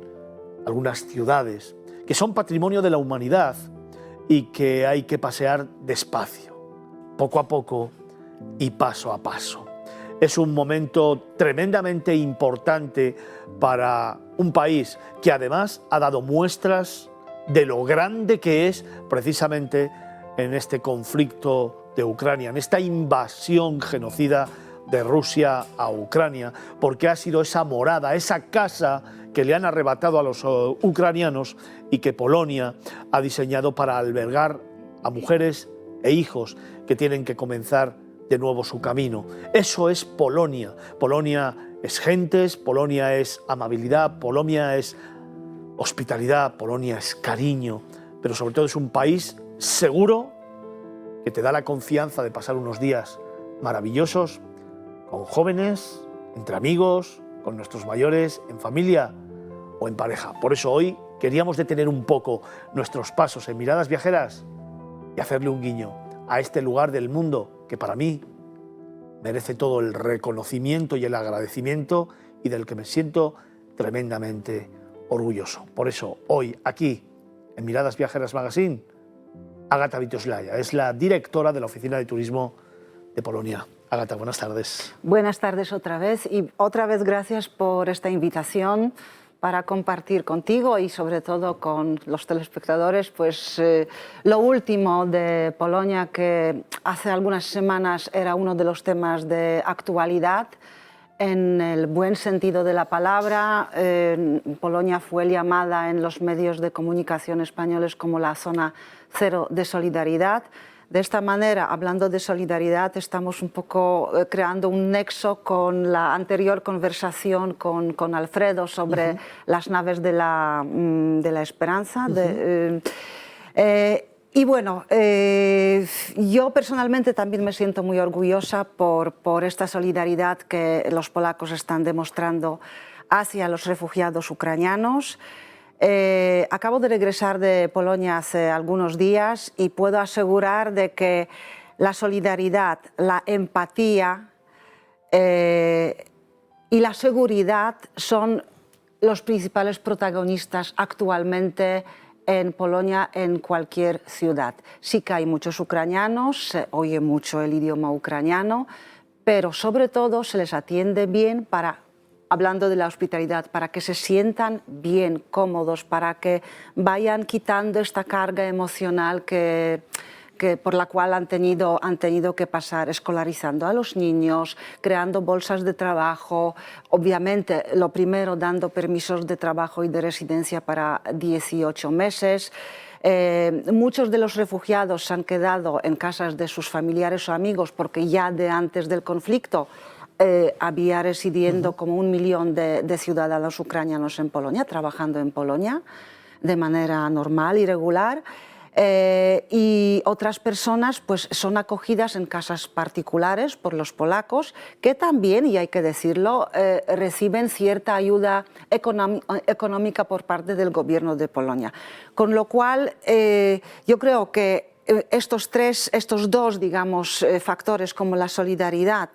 algunas ciudades, que son patrimonio de la humanidad y que hay que pasear despacio, poco a poco y paso a paso. Es un momento tremendamente importante para un país que además ha dado muestras de lo grande que es precisamente en este conflicto de Ucrania, en esta invasión genocida de Rusia a Ucrania, porque ha sido esa morada, esa casa que le han arrebatado a los ucranianos y que Polonia ha diseñado para albergar a mujeres e hijos que tienen que comenzar de nuevo su camino. Eso es Polonia. Polonia es gentes, Polonia es amabilidad, Polonia es hospitalidad, Polonia es cariño, pero sobre todo es un país seguro que te da la confianza de pasar unos días maravillosos con jóvenes, entre amigos, con nuestros mayores, en familia o en pareja. Por eso hoy queríamos detener un poco nuestros pasos en Miradas Viajeras y hacerle un guiño a este lugar del mundo que para mí merece todo el reconocimiento y el agradecimiento y del que me siento tremendamente orgulloso. Por eso hoy aquí en Miradas Viajeras Magazine, Agata Vitoslaya es la directora de la Oficina de Turismo de Polonia. Agata, buenas tardes.
Buenas tardes otra vez y otra vez gracias por esta invitación para compartir contigo y sobre todo con los telespectadores pues lo último de Polonia, que hace algunas semanas era uno de los temas de actualidad en el buen sentido de la palabra. Polonia fue llamada en los medios de comunicación españoles como la zona cero de solidaridad. De esta manera, hablando de solidaridad, estamos un poco creando un nexo con la anterior conversación con Alfredo sobre las naves de la Esperanza. Y bueno, yo personalmente también me siento muy orgullosa por esta solidaridad que los polacos están demostrando hacia los refugiados ucranianos. Acabo de regresar de Polonia hace algunos días y puedo asegurar de que la solidaridad, la empatía y la seguridad son los principales protagonistas actualmente en Polonia, en cualquier ciudad. Sí que hay muchos ucranianos, se oye mucho el idioma ucraniano, pero sobre todo se les atiende bien para, hablando de la hospitalidad, para que se sientan bien, cómodos, para que vayan quitando esta carga emocional por la cual han tenido que pasar, escolarizando a los niños, creando bolsas de trabajo, obviamente lo primero dando permisos de trabajo y de residencia para 18 meses. Muchos de los refugiados se han quedado en casas de sus familiares o amigos porque ya de antes del conflicto había residiendo como 1 millón de ciudadanos ucranianos en Polonia, trabajando en Polonia de manera normal y regular. Y otras personas pues, son acogidas en casas particulares por los polacos, que también, y hay que decirlo, reciben cierta ayuda económica por parte del gobierno de Polonia. Con lo cual, yo creo que estos dos, digamos, factores como la solidaridad,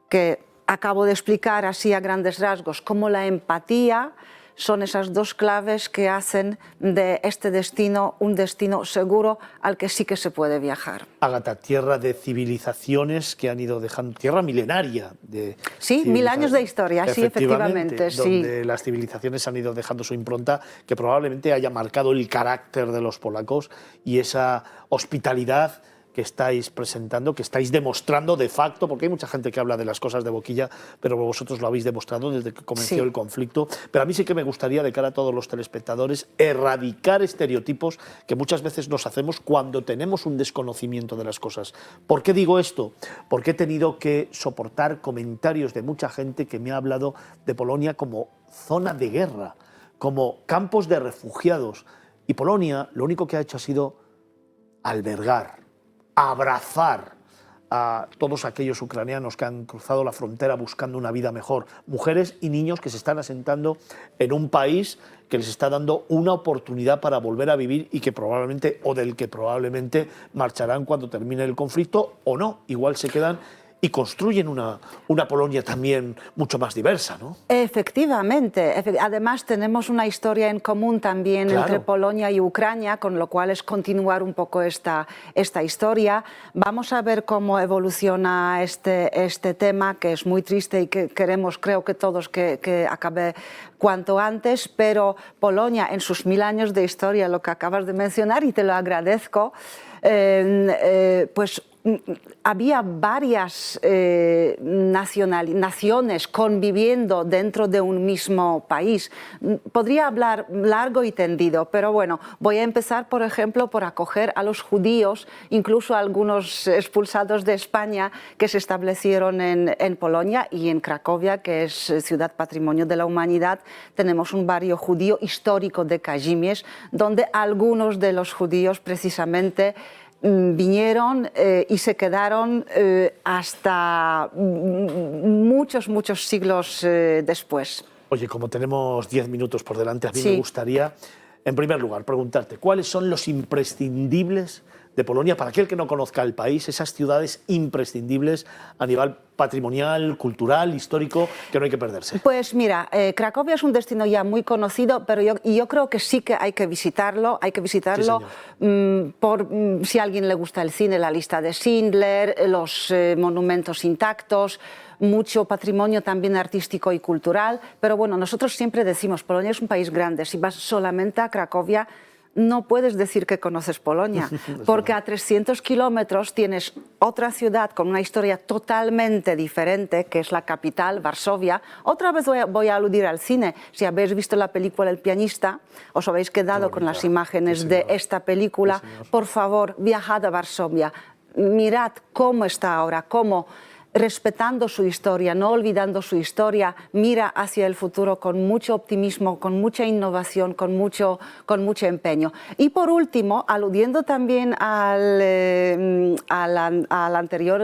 que acabo de explicar así a grandes rasgos, como la empatía, son esas dos claves que hacen de este destino un destino seguro al que sí que se puede viajar.
Agata, tierra de civilizaciones que han ido dejando, tierra milenaria.
Sí, 1000 años de historia, sí, efectivamente.
Donde las civilizaciones han ido dejando su impronta, que probablemente haya marcado el carácter de los polacos y esa hospitalidad que estáis presentando, que estáis demostrando de facto, porque hay mucha gente que habla de las cosas de boquilla, pero vosotros lo habéis demostrado desde que comenzó el conflicto. Pero a mí sí que me gustaría, de cara a todos los telespectadores, erradicar estereotipos que muchas veces nos hacemos cuando tenemos un desconocimiento de las cosas. ¿Por qué digo esto? Porque he tenido que soportar comentarios de mucha gente que me ha hablado de Polonia como zona de guerra, como campos de refugiados. Y Polonia lo único que ha hecho ha sido albergar, abrazar a todos aquellos ucranianos que han cruzado la frontera buscando una vida mejor, mujeres y niños que se están asentando en un país que les está dando una oportunidad para volver a vivir y que probablemente, o del que probablemente marcharán cuando termine el conflicto o no, igual se quedan y construyen una Polonia también mucho más diversa, ¿no?
Efectivamente. Además, tenemos una historia en común también entre Polonia y Ucrania, con lo cual es continuar un poco esta historia. Vamos a ver cómo evoluciona este tema, que es muy triste y que queremos, creo que todos, que acabe cuanto antes, pero Polonia, en sus 1000 años de historia, lo que acabas de mencionar, y te lo agradezco, pues había varias naciones conviviendo dentro de un mismo país. Podría hablar largo y tendido, pero bueno, voy a empezar, por ejemplo, por acoger a los judíos, incluso a algunos expulsados de España que se establecieron en Polonia y en Cracovia, que es ciudad patrimonio de la humanidad. Tenemos un barrio judío histórico de Kazimierz, donde algunos de los judíos precisamente vinieron y se quedaron hasta muchos siglos después.
Oye, como tenemos 10 minutos por delante, a mí me gustaría, en primer lugar, preguntarte cuáles son los imprescindibles de Polonia, para aquel que no conozca el país, esas ciudades imprescindibles a nivel patrimonial, cultural, histórico, que no hay que perderse.
Pues mira, Cracovia es un destino ya muy conocido, pero yo creo que sí que hay que visitarlo. Hay que visitarlo si a alguien le gusta el cine, la lista de Schindler, los monumentos intactos, mucho patrimonio también artístico y cultural. Pero bueno, nosotros siempre decimos, Polonia es un país grande. Si vas solamente a Cracovia, no puedes decir que conoces Polonia, porque a 300 kilómetros tienes otra ciudad con una historia totalmente diferente, que es la capital, Varsovia. Otra vez voy a aludir al cine. Si habéis visto la película El pianista, os habéis quedado con las imágenes de esta película. Por favor, viajad a Varsovia. Mirad cómo está ahora, cómo, respetando su historia, no olvidando su historia, mira hacia el futuro con mucho optimismo, con mucha innovación, con mucho empeño. Y por último, aludiendo también al anterior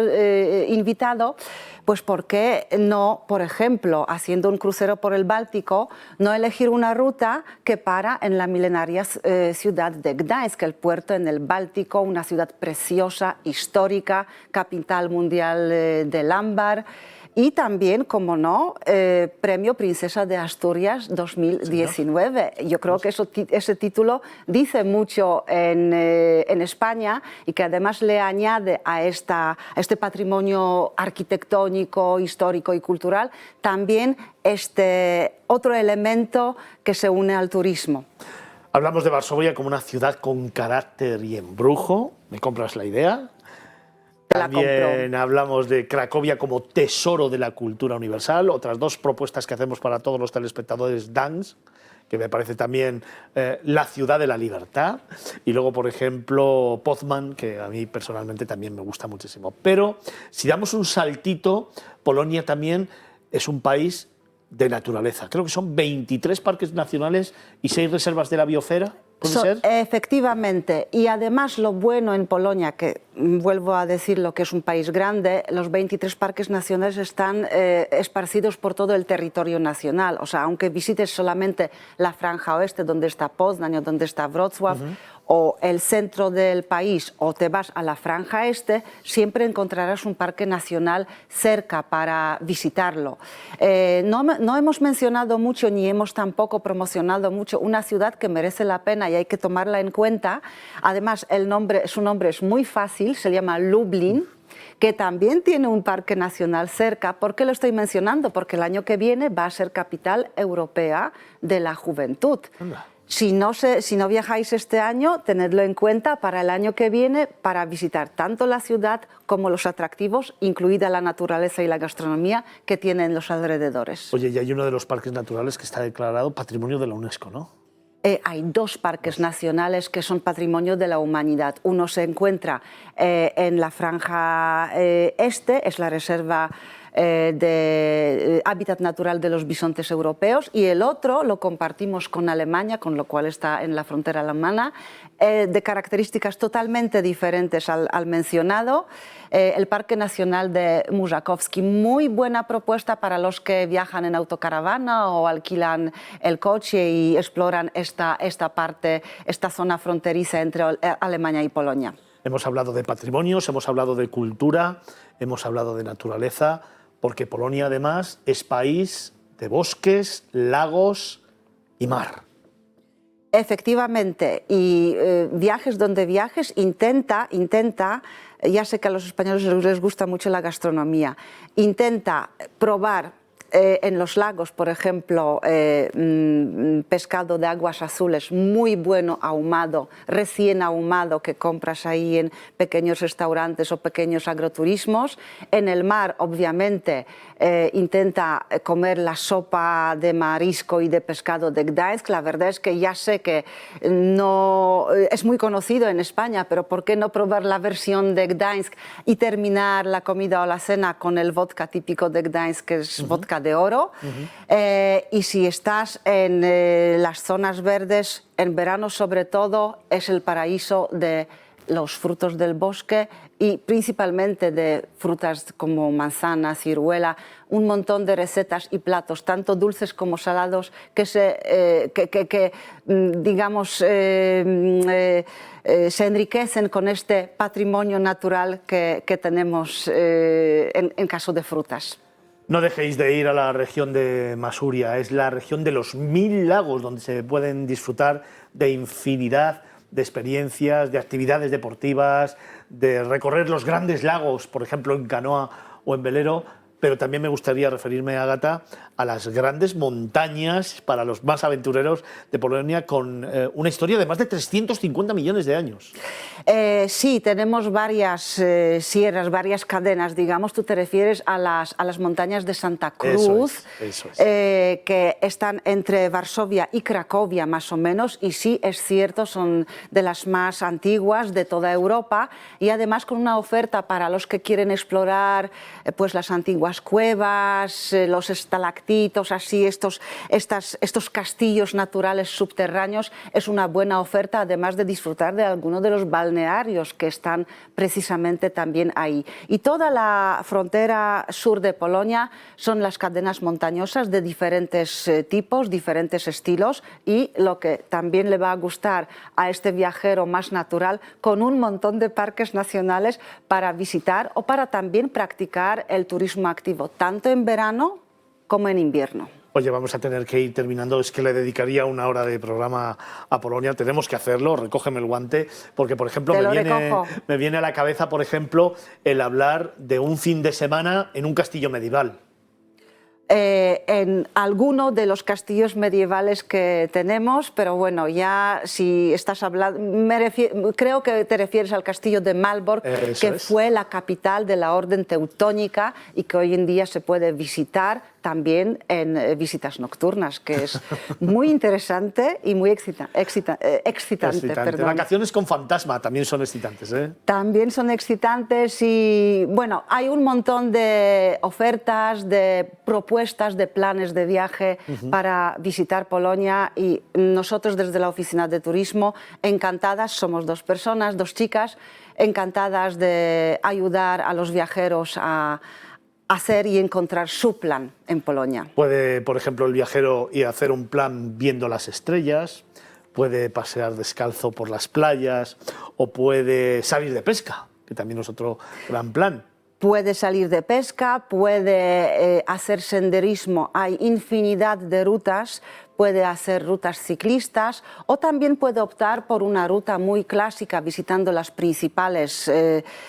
invitado, pues ¿por qué no, por ejemplo, haciendo un crucero por el Báltico, no elegir una ruta que para en la milenaria ciudad de Gdańsk, el puerto en el Báltico, una ciudad preciosa, histórica, capital mundial del ámbar? Y también, como no, Premio Princesa de Asturias 2019. Yo creo que ese título dice mucho en España y que además le añade a este patrimonio arquitectónico, histórico y cultural también este otro elemento que se une al turismo.
Hablamos de Varsovia como una ciudad con carácter y embrujo. ¿Me compras la idea? También hablamos de Cracovia como tesoro de la cultura universal. Otras dos propuestas que hacemos para todos los telespectadores: Gdańsk, que me parece también la ciudad de la libertad, y luego, por ejemplo, Poznań, que a mí personalmente también me gusta muchísimo. Pero si damos un saltito, Polonia también es un país de naturaleza. Creo que son 23 parques nacionales y 6 reservas de la biosfera. ¿Puede ser?
Efectivamente, y además lo bueno en Polonia, que vuelvo a decir lo que es un país grande, los 23 parques nacionales están esparcidos por todo el territorio nacional. O sea, aunque visites solamente la franja oeste, donde está Poznań o donde está Wrocław, o el centro del país, o te vas a la franja este, siempre encontrarás un parque nacional cerca para visitarlo. No hemos mencionado mucho, ni hemos tampoco promocionado mucho, una ciudad que merece la pena y hay que tomarla en cuenta. Además, su nombre es muy fácil, se llama Lublin, que también tiene un parque nacional cerca. ¿Por qué lo estoy mencionando? Porque el año que viene va a ser capital europea de la juventud. Si no viajáis este año, tenedlo en cuenta para el año que viene, para visitar tanto la ciudad como los atractivos, incluida la naturaleza y la gastronomía que tienen los alrededores.
Oye, y hay uno de los parques naturales que está declarado Patrimonio de la UNESCO, ¿no?
Hay 2 parques nacionales que son patrimonio de la humanidad. Uno se encuentra en la franja este, es la reserva de hábitat natural de los bisontes europeos, y el otro lo compartimos con Alemania, con lo cual está en la frontera alemana, de características totalmente diferentes al mencionado. El Parque Nacional de Mužakovský, muy buena propuesta para los que viajan en autocaravana o alquilan el coche y exploran esta parte, esta zona fronteriza entre Alemania y Polonia.
Hemos hablado de patrimonios, hemos hablado de cultura, hemos hablado de naturaleza, porque Polonia además es país de bosques, lagos y mar.
Efectivamente, y viajes donde viajes, intenta, ya sé que a los españoles les gusta mucho la gastronomía, intenta probar en los lagos, por ejemplo, pescado de aguas azules muy bueno, ahumado, recién ahumado, que compras ahí en pequeños restaurantes o pequeños agroturismos. En el mar, obviamente, intenta comer la sopa de marisco y de pescado de Gdańsk. La verdad es que ya sé que no es muy conocido en España, pero ¿por qué no probar la versión de Gdańsk y terminar la comida o la cena con el vodka típico de Gdańsk, que es vodka de oro? Y si estás en las zonas verdes, en verano sobre todo, es el paraíso de los frutos del bosque y principalmente de frutas como manzana, ciruela, un montón de recetas y platos, tanto dulces como salados, que se enriquecen con este patrimonio natural que tenemos en caso de frutas.
No dejéis de ir a la región de Masuria, es la región de los 1000 lagos, donde se pueden disfrutar de infinidad de experiencias, de actividades deportivas, de recorrer los grandes lagos, por ejemplo en canoa o en velero, pero también me gustaría referirme, Ágata, a las grandes montañas para los más aventureros de Polonia, con una historia de más de 350 millones de años.
Sí, tenemos varias sierras, varias cadenas, digamos. Tú te refieres a las montañas de Santa Cruz,
eso es.
Que están entre Varsovia y Cracovia, más o menos, y sí, es cierto, son de las más antiguas de toda Europa, y además con una oferta para los que quieren explorar pues las antiguas cuevas, los estalactitos, así estos castillos naturales subterráneos. Es una buena oferta, además de disfrutar de algunos de los balnearios que están precisamente también ahí. Y toda la frontera sur de Polonia son las cadenas montañosas de diferentes tipos, diferentes estilos, y lo que también le va a gustar a este viajero más natural, con un montón de parques nacionales para visitar o para también practicar el turismo activo, tanto en verano como en invierno.
Oye, vamos a tener que ir terminando, es que le dedicaría una hora de programa a Polonia, tenemos que hacerlo, recógeme el guante, porque por ejemplo me viene a la cabeza, por ejemplo, el hablar de un fin de semana en un castillo medieval.
En alguno de los castillos medievales que tenemos, pero bueno, ya si estás hablando, creo que te refieres al castillo de Malbork, que fue la capital de la Orden Teutónica y que hoy en día se puede visitar también en visitas nocturnas, que es muy interesante y muy excitante.
Vacaciones con fantasma también son excitantes, ¿eh?
También son excitantes y, bueno, hay un montón de ofertas, de propuestas, de planes de viaje para visitar Polonia, y nosotros desde la Oficina de Turismo, encantadas, somos dos personas, dos chicas, encantadas de ayudar a los viajeros a hacer y encontrar su plan en Polonia.
Puede, por ejemplo, el viajero ir a hacer un plan viendo las estrellas, puede pasear descalzo por las playas o puede salir de pesca, que también es otro gran plan.
Puede salir de pesca, puede hacer senderismo, hay infinidad de rutas, puede hacer rutas ciclistas o también puede optar por una ruta muy clásica visitando las principales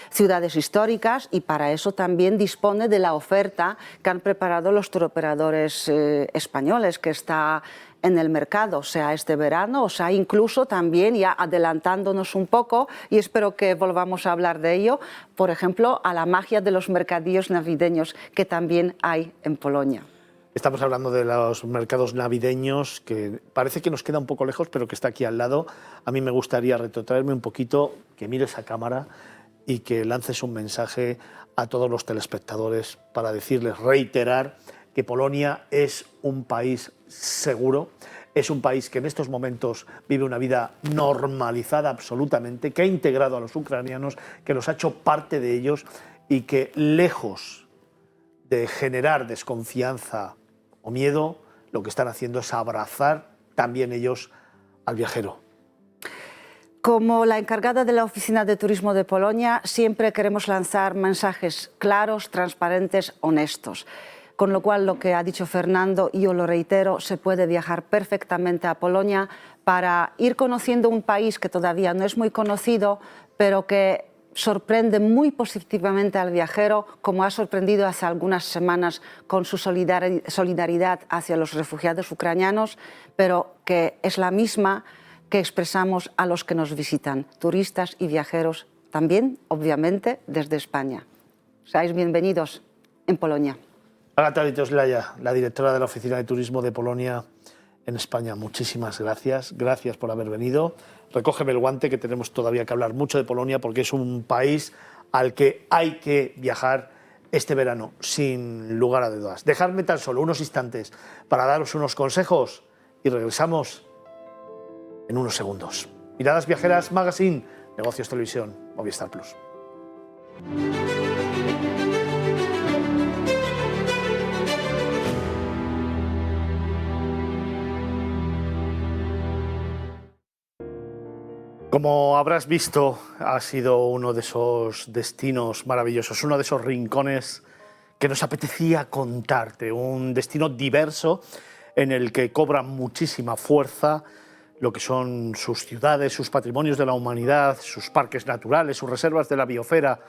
ciudades históricas, y para eso también dispone de la oferta que han preparado los turoperadores españoles, que está en el mercado, sea este verano, o sea incluso también, ya adelantándonos un poco, y espero que volvamos a hablar de ello, por ejemplo, a la magia de los mercadillos navideños que también hay en Polonia.
Estamos hablando de los mercados navideños, que parece que nos queda un poco lejos, pero que está aquí al lado. A mí me gustaría retrotraerme un poquito, que mires a cámara, y que lances un mensaje a todos los telespectadores para decirles, reiterar que Polonia es un país seguro, es un país que en estos momentos vive una vida normalizada absolutamente, que ha integrado a los ucranianos, que los ha hecho parte de ellos y que lejos de generar desconfianza o miedo, lo que están haciendo es abrazar también ellos al viajero.
Como la encargada de la Oficina de Turismo de Polonia, siempre queremos lanzar mensajes claros, transparentes, honestos. Con lo cual, lo que ha dicho Fernando, y yo lo reitero, se puede viajar perfectamente a Polonia para ir conociendo un país que todavía no es muy conocido, pero que sorprende muy positivamente al viajero, como ha sorprendido hace algunas semanas con su solidaridad hacia los refugiados ucranianos, pero que es la misma que expresamos a los que nos visitan, turistas y viajeros, también, obviamente, desde España. Seáis bienvenidos en Polonia.
Agata Witoslaya, la directora de la Oficina de Turismo de Polonia en España, muchísimas gracias. Gracias por haber venido. Recógeme el guante, que tenemos todavía que hablar mucho de Polonia, porque es un país al que hay que viajar este verano, sin lugar a dudas. Dejadme tan solo unos instantes para daros unos consejos y regresamos en unos segundos. Miradas Viajeras Magazine, Negocios Televisión, Movistar Plus. Como habrás visto, ha sido uno de esos destinos maravillosos, uno de esos rincones que nos apetecía contarte, un destino diverso en el que cobra muchísima fuerza lo que son sus ciudades, sus patrimonios de la humanidad, sus parques naturales, sus reservas de la biosfera,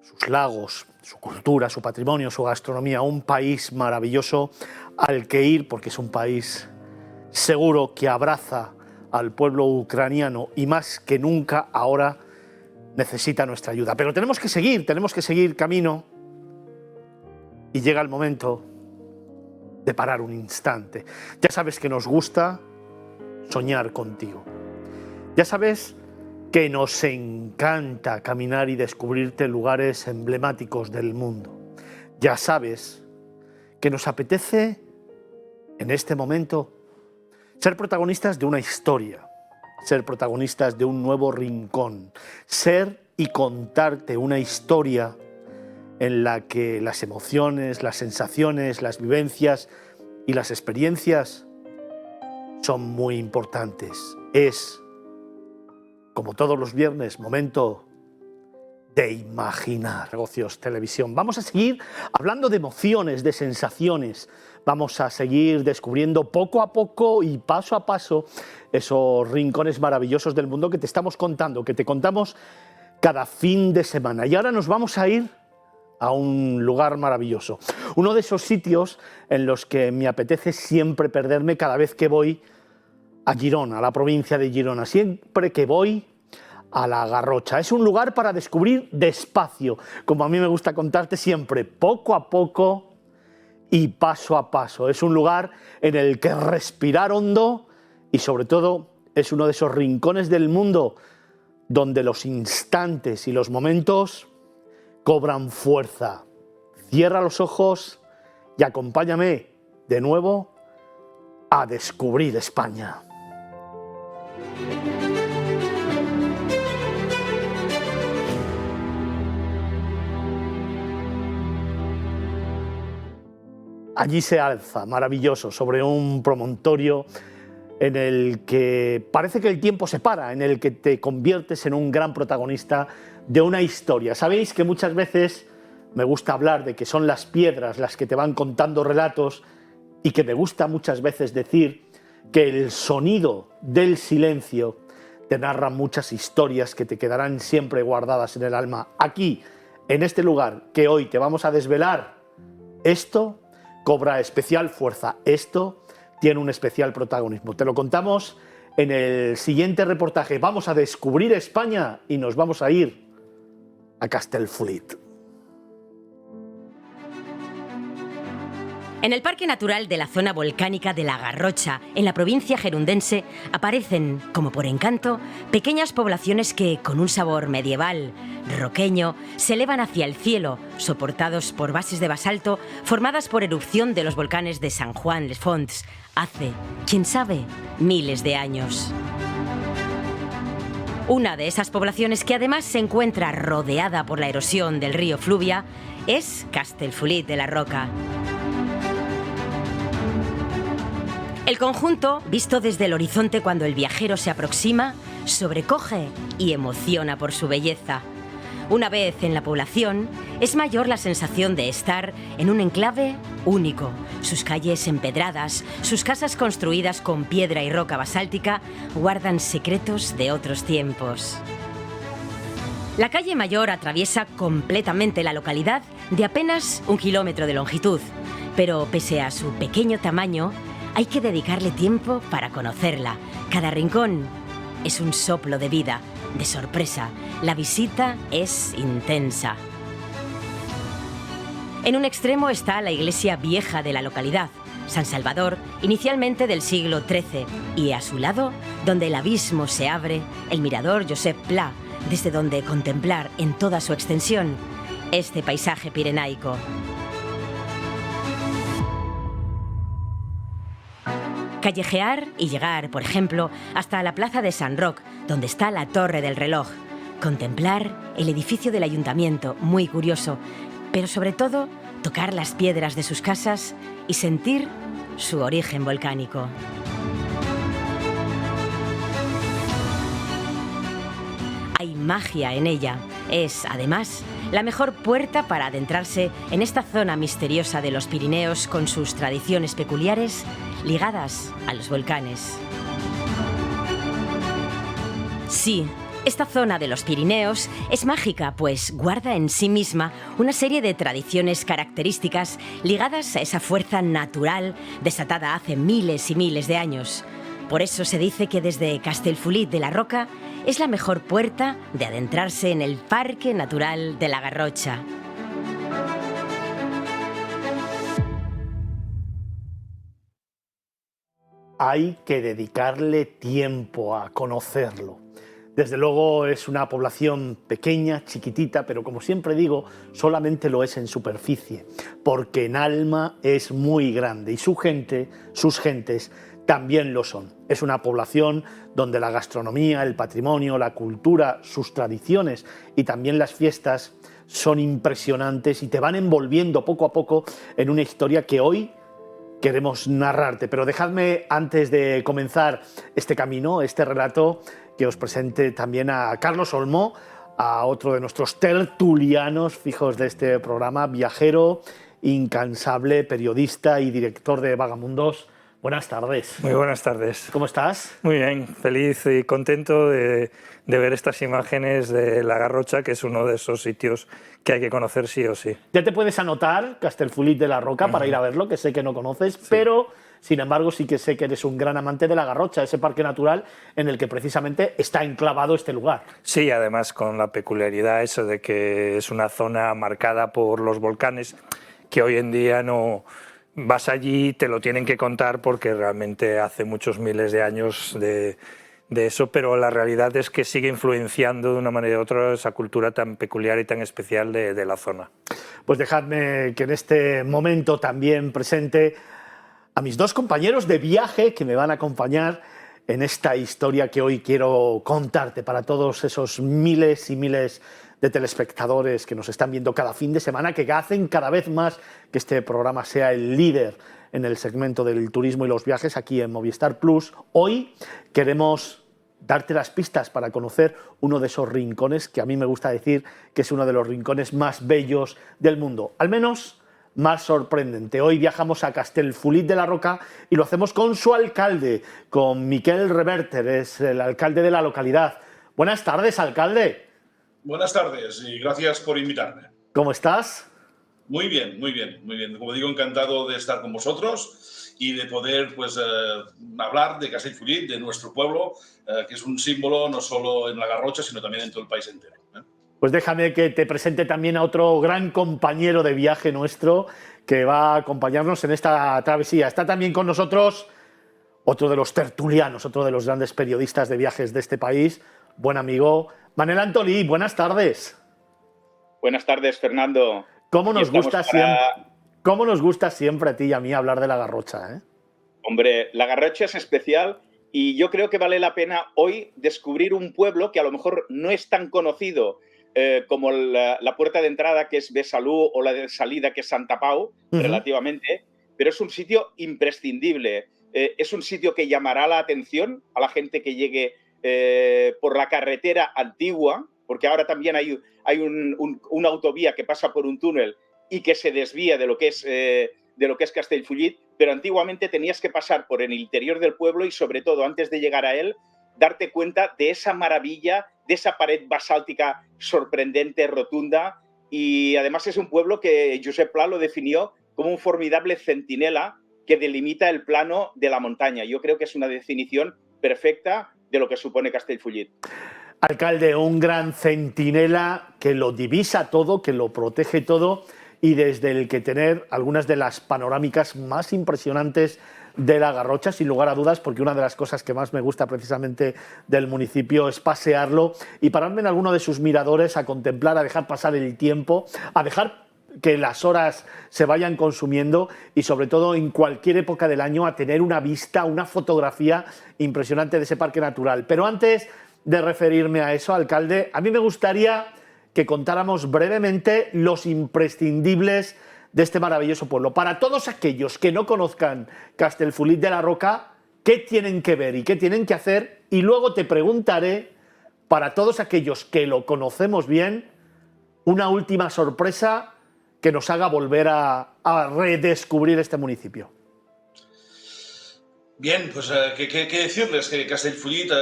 sus lagos, su cultura, su patrimonio, su gastronomía. Un país maravilloso al que ir, porque es un país seguro que abraza al pueblo ucraniano y más que nunca ahora necesita nuestra ayuda. Pero tenemos que seguir camino y llega el momento de parar un instante. Ya sabes que nos gusta soñar contigo. Ya sabes que nos encanta caminar y descubrirte lugares emblemáticos del mundo. Ya sabes que nos apetece en este momento ser protagonistas de una historia, ser protagonistas de un nuevo rincón, ser y contarte una historia en la que las emociones, las sensaciones, las vivencias y las experiencias son muy importantes. Es, como todos los viernes, momento de imaginar. Negocios Televisión. Vamos a seguir hablando de emociones, de sensaciones. Vamos a seguir descubriendo poco a poco y paso a paso esos rincones maravillosos del mundo que te estamos contando, que te contamos cada fin de semana. Y ahora nos vamos a ir a un lugar maravilloso. Uno de esos sitios en los que me apetece siempre perderme cada vez que voy a Girona, a la provincia de Girona. Siempre que voy a la Garrocha. Es un lugar para descubrir despacio, como a mí me gusta contarte siempre, poco a poco y paso a paso. Es un lugar en el que respirar hondo y sobre todo es uno de esos rincones del mundo donde los instantes y los momentos cobran fuerza. Cierra los ojos y acompáñame de nuevo a descubrir España. Allí se alza, maravilloso, sobre un promontorio en el que parece que el tiempo se para, en el que te conviertes en un gran protagonista de una historia. Sabéis que muchas veces me gusta hablar de que son las piedras las que te van contando relatos y que me gusta muchas veces decir que el sonido del silencio te narra muchas historias que te quedarán siempre guardadas en el alma. Aquí, en este lugar que hoy te vamos a desvelar, esto cobra especial fuerza, esto tiene un especial protagonismo. Te lo contamos en el siguiente reportaje. Vamos a descubrir España y nos vamos a ir a Castellfollit.
En el Parque Natural de la zona volcánica de la Garrocha, en la provincia gerundense, aparecen, como por encanto, pequeñas poblaciones que, con un sabor medieval, roqueño, se elevan hacia el cielo, soportados por bases de basalto formadas por erupción de los volcanes de San Juan les Fonts, hace, quién sabe, miles de años. Una de esas poblaciones que además se encuentra rodeada por la erosión del río Fluvia es Castellfollit de la Roca. El conjunto, visto desde el horizonte cuando el viajero se aproxima, sobrecoge y emociona por su belleza. Una vez en la población, es mayor la sensación de estar en un enclave único. Sus calles empedradas, sus casas construidas con piedra y roca basáltica, guardan secretos de otros tiempos. La calle Mayor atraviesa completamente la localidad de apenas 1 kilómetro de longitud, pero pese a su pequeño tamaño, hay que dedicarle tiempo para conocerla. Cada rincón es un soplo de vida, de sorpresa. La visita es intensa. En un extremo está la iglesia vieja de la localidad, San Salvador, inicialmente del siglo XIII, y a su lado, donde el abismo se abre, el mirador Josep Pla, desde donde contemplar en toda su extensión este paisaje pirenaico. Callejear y llegar, por ejemplo, hasta la plaza de Sant Roc, donde está la Torre del Reloj. Contemplar el edificio del ayuntamiento, muy curioso, pero sobre todo tocar las piedras de sus casas y sentir su origen volcánico. Hay magia en ella. Es, además, la mejor puerta para adentrarse en esta zona misteriosa de los Pirineos con sus tradiciones peculiares ligadas a los volcanes. Sí, esta zona de los Pirineos es mágica, pues guarda en sí misma una serie de tradiciones características ligadas a esa fuerza natural desatada hace miles y miles de años. Por eso se dice que desde Castellfollit de la Roca es la mejor puerta de adentrarse en el Parque Natural de la Garrocha.
Hay que dedicarle tiempo a conocerlo. Desde luego es una población pequeña, chiquitita, pero como siempre digo, solamente lo es en superficie, porque en alma es muy grande y su gente, sus gentes, también lo son. Es una población donde la gastronomía, el patrimonio, la cultura, sus tradiciones y también las fiestas son impresionantes y te van envolviendo poco a poco en una historia que hoy queremos narrarte. Pero dejadme, antes de comenzar este camino, este relato, que os presente también a Carlos Olmo, a otro de nuestros tertulianos fijos de este programa, viajero, incansable, periodista y director de Vagamundos. Buenas tardes.
Muy buenas tardes.
¿Cómo estás?
Muy bien, feliz y contento de ver estas imágenes de la Garrocha, que es uno de esos sitios que hay que conocer sí o sí.
Ya te puedes anotar Castellfollit de la Roca para ir a verlo, que sé que no conoces, sí. Pero sin embargo sí que sé que eres un gran amante de la Garrocha, ese parque natural en el que precisamente está enclavado este lugar.
Sí, además con la peculiaridad eso de que es una zona marcada por los volcanes, que hoy en día no... Vas allí, te lo tienen que contar porque realmente hace muchos miles de años de eso, pero la realidad es que sigue influenciando de una manera u otra esa cultura tan peculiar y tan especial de la zona.
Pues dejadme que en este momento también presente a mis dos compañeros de viaje que me van a acompañar en esta historia que hoy quiero contarte para todos esos miles y miles de telespectadores que nos están viendo cada fin de semana, que hacen cada vez más que este programa sea el líder en el segmento del turismo y los viajes aquí en Movistar Plus. Hoy queremos darte las pistas para conocer uno de esos rincones que a mí me gusta decir que es uno de los rincones más bellos del mundo, al menos más sorprendente. Hoy viajamos a Castellfollit de la Roca y lo hacemos con su alcalde, con Miquel Reverter, es el alcalde de la localidad. Buenas tardes, alcalde.
Buenas tardes y gracias por invitarme.
¿Cómo estás?
Muy bien, muy bien, muy bien. Como digo, encantado de estar con vosotros y de poder hablar de Castellfollit, de nuestro pueblo, que es un símbolo no solo en la Garrocha, sino también en todo el país entero.
Pues déjame que te presente también a otro gran compañero de viaje nuestro que va a acompañarnos en esta travesía. Está también con nosotros otro de los tertulianos, otro de los grandes periodistas de viajes de este país, buen amigo Manel Antolí. Buenas tardes.
Buenas tardes, Fernando.
¿Cómo nos gusta siempre a ti y a mí hablar de la Garrocha, ¿eh?
Hombre, la Garrocha es especial y yo creo que vale la pena hoy descubrir un pueblo que a lo mejor no es tan conocido como la puerta de entrada, que es Besalú, o la de salida, que es Santa Pau, relativamente, pero es un sitio imprescindible. Es un sitio que llamará la atención a la gente que llegue por la carretera antigua, porque ahora también hay una autovía que pasa por un túnel y que se desvía de lo que es Castellfollit, pero antiguamente tenías que pasar por el interior del pueblo y, sobre todo, antes de llegar a él, darte cuenta de esa maravilla, de esa pared basáltica sorprendente, rotunda, y además es un pueblo que Josep Pla lo definió como un formidable centinela que delimita el plano de la montaña. Yo creo que es una definición perfecta de lo que supone Castellfollit.
Alcalde, un gran centinela que lo divisa todo, que lo protege todo y desde el que tener algunas de las panorámicas más impresionantes de la Garrocha, sin lugar a dudas, porque una de las cosas que más me gusta precisamente del municipio es pasearlo y pararme en alguno de sus miradores a contemplar, a dejar pasar el tiempo, a dejar que las horas se vayan consumiendo y, sobre todo, en cualquier época del año, a tener una vista, una fotografía impresionante de ese parque natural. Pero antes de referirme a eso, alcalde, a mí me gustaría que contáramos brevemente los imprescindibles de este maravilloso pueblo. Para todos aquellos que no conozcan Castellfollit de la Roca, ¿qué tienen que ver y qué tienen que hacer? Y luego te preguntaré, para todos aquellos que lo conocemos bien, una última sorpresa que nos haga volver a redescubrir este municipio.
Bien, pues ¿qué decirles? Que Castellfollit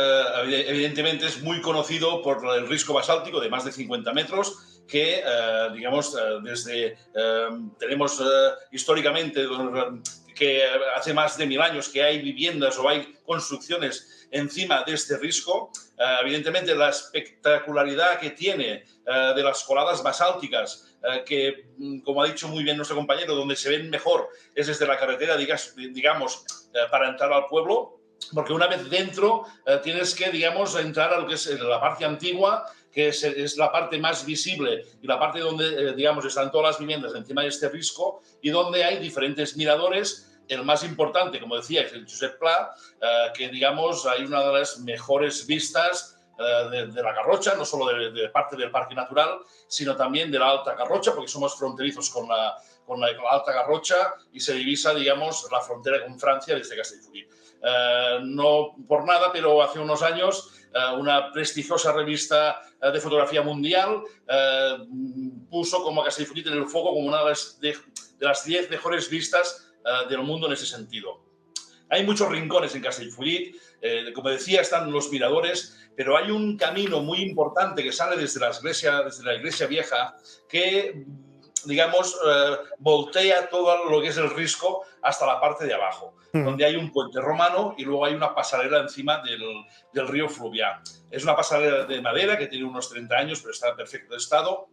evidentemente es muy conocido por el risco basáltico de más de 50 metros que, digamos, tenemos históricamente que hace más de 1000 años que hay viviendas o hay construcciones encima de este risco. Evidentemente la espectacularidad que tiene de las coladas basálticas, que, como ha dicho muy bien nuestro compañero, donde se ven mejor es desde la carretera, digamos, para entrar al pueblo, porque una vez dentro tienes que, digamos, entrar a lo que es la parte antigua, que es la parte más visible y la parte donde, digamos, están todas las viviendas encima de este risco y donde hay diferentes miradores. El más importante, como decía, es el Josep Pla, que, digamos, hay una de las mejores vistas de la Garrocha, no solo de parte del Parque Natural, sino también de la Alta Garrocha, porque somos fronterizos con la Alta Garrocha y se divisa, digamos, la frontera con Francia desde Castellfollit. No por nada, pero hace unos años una prestigiosa revista de fotografía mundial puso como a Castellfollit en el foco como una de las 10 mejores vistas del mundo en ese sentido. Hay muchos rincones en Castellfollit, como decía, están los miradores, pero hay un camino muy importante que sale desde la iglesia vieja que, digamos, voltea todo lo que es el risco hasta la parte de abajo, donde hay un puente romano y luego hay una pasarela encima del río Fluvià. Es una pasarela de madera que tiene unos 30 años, pero está en perfecto estado.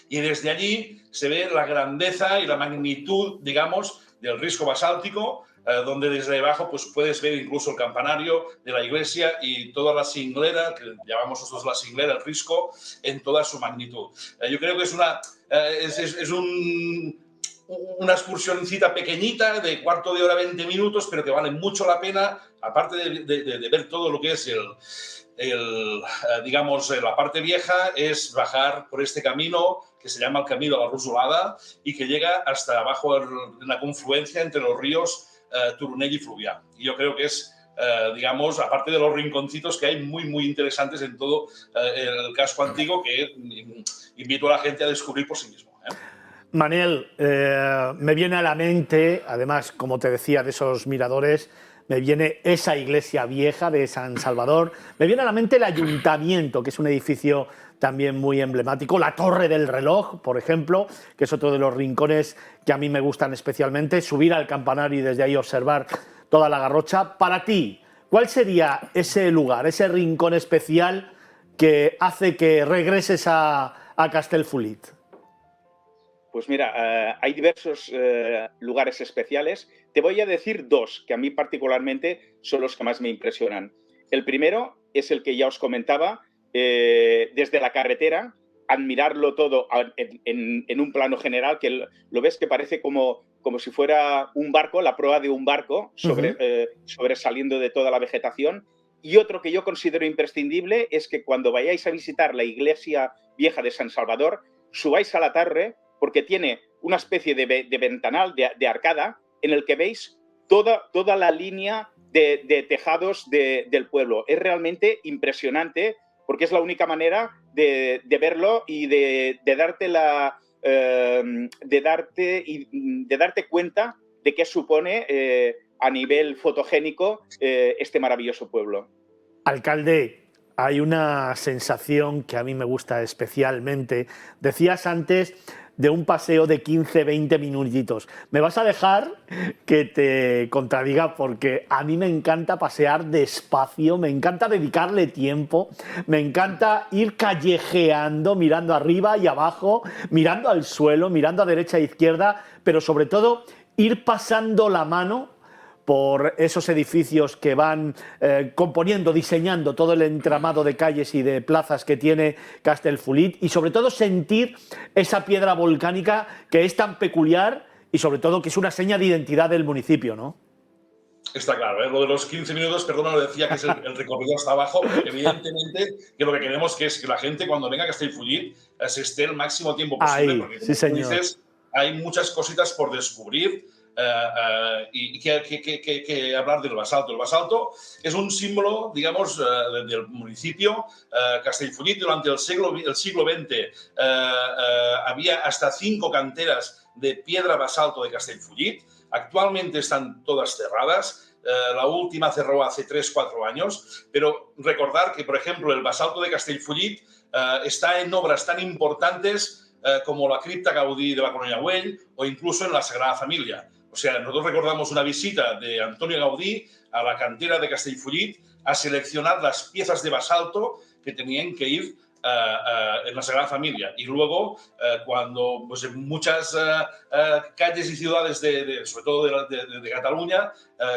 Y desde allí se ve la grandeza y la magnitud, digamos, del risco basáltico, donde desde abajo pues, puedes ver incluso el campanario de la iglesia y toda la cinglera, que llamamos nosotros la cinglera, el risco, en toda su magnitud. Yo creo que es una excursioncita pequeñita de cuarto de hora, 20 minutos, pero que vale mucho la pena, aparte de ver todo lo que es digamos, la parte vieja, es bajar por este camino que se llama el Camino de la Rosolada y que llega hasta abajo en la confluencia entre los ríos Turunell y Fluvià. Y yo creo que es, digamos, aparte de los rinconcitos que hay muy, muy interesantes en todo el casco antiguo, que invito a la gente a descubrir por sí mismo.
Manel, me viene a la mente, además, como te decía, de esos miradores, me viene esa iglesia vieja de San Salvador, me viene a la mente el ayuntamiento, que es un edificio también muy emblemático, la Torre del Reloj, por ejemplo, que es otro de los rincones que a mí me gustan especialmente, subir al campanario y desde ahí observar toda la Garrocha. Para ti, ¿cuál sería ese lugar, ese rincón especial que hace que regreses a a Castellfollit?
Pues mira, hay diversos lugares especiales. Te voy a decir dos que a mí particularmente son los que más me impresionan. El primero es el que ya os comentaba, desde la carretera, admirarlo todo en un plano general, que lo ves que parece como si fuera un barco, la proa de un barco, sobresaliendo de toda la vegetación. Y otro que yo considero imprescindible es que cuando vayáis a visitar la iglesia vieja de San Salvador, subáis a la torre, porque tiene una especie de ventanal, de arcada, en el que veis toda la línea de tejados del pueblo. Es realmente impresionante, porque es la única manera de verlo y de darte cuenta de qué supone a nivel fotogénico este maravilloso pueblo.
Alcalde, hay una sensación que a mí me gusta especialmente. Decías antes de un paseo de 15-20 minutitos. Me vas a dejar que te contradiga porque a mí me encanta pasear despacio, me encanta dedicarle tiempo, me encanta ir callejeando, mirando arriba y abajo, mirando al suelo, mirando a derecha e izquierda, pero sobre todo ir pasando la mano por esos edificios que van componiendo, diseñando todo el entramado de calles y de plazas que tiene Castellfollit, y sobre todo sentir esa piedra volcánica que es tan peculiar y sobre todo que es una seña de identidad del municipio, ¿no?
Está claro, ¿eh? Lo de los 15 minutos, perdona, lo decía, que es el recorrido hasta abajo. Evidentemente que lo que queremos que es que la gente cuando venga a Castellfollit se esté el máximo tiempo posible,
Ahí,
porque
sí, señor.
dices, hay muchas cositas por descubrir. Y que hablar del basalto. El basalto es un símbolo, digamos, del municipio. Castellfollit durante el siglo XX había hasta 5 canteras de piedra basalto de Castellfollit. Actualmente están todas cerradas. La última cerró hace 3-4 años. Pero recordar que, por ejemplo, el basalto de Castellfollit está en obras tan importantes como la cripta Gaudí de la Colonia Güell o incluso en la Sagrada Familia. O sea, nosotros recordamos una visita de Antonio Gaudí a la cantera de Castellfollit a seleccionar las piezas de basalto que tenían que ir en la Sagrada Familia. Y luego, cuando pues, en muchas calles y ciudades, sobre todo de Cataluña,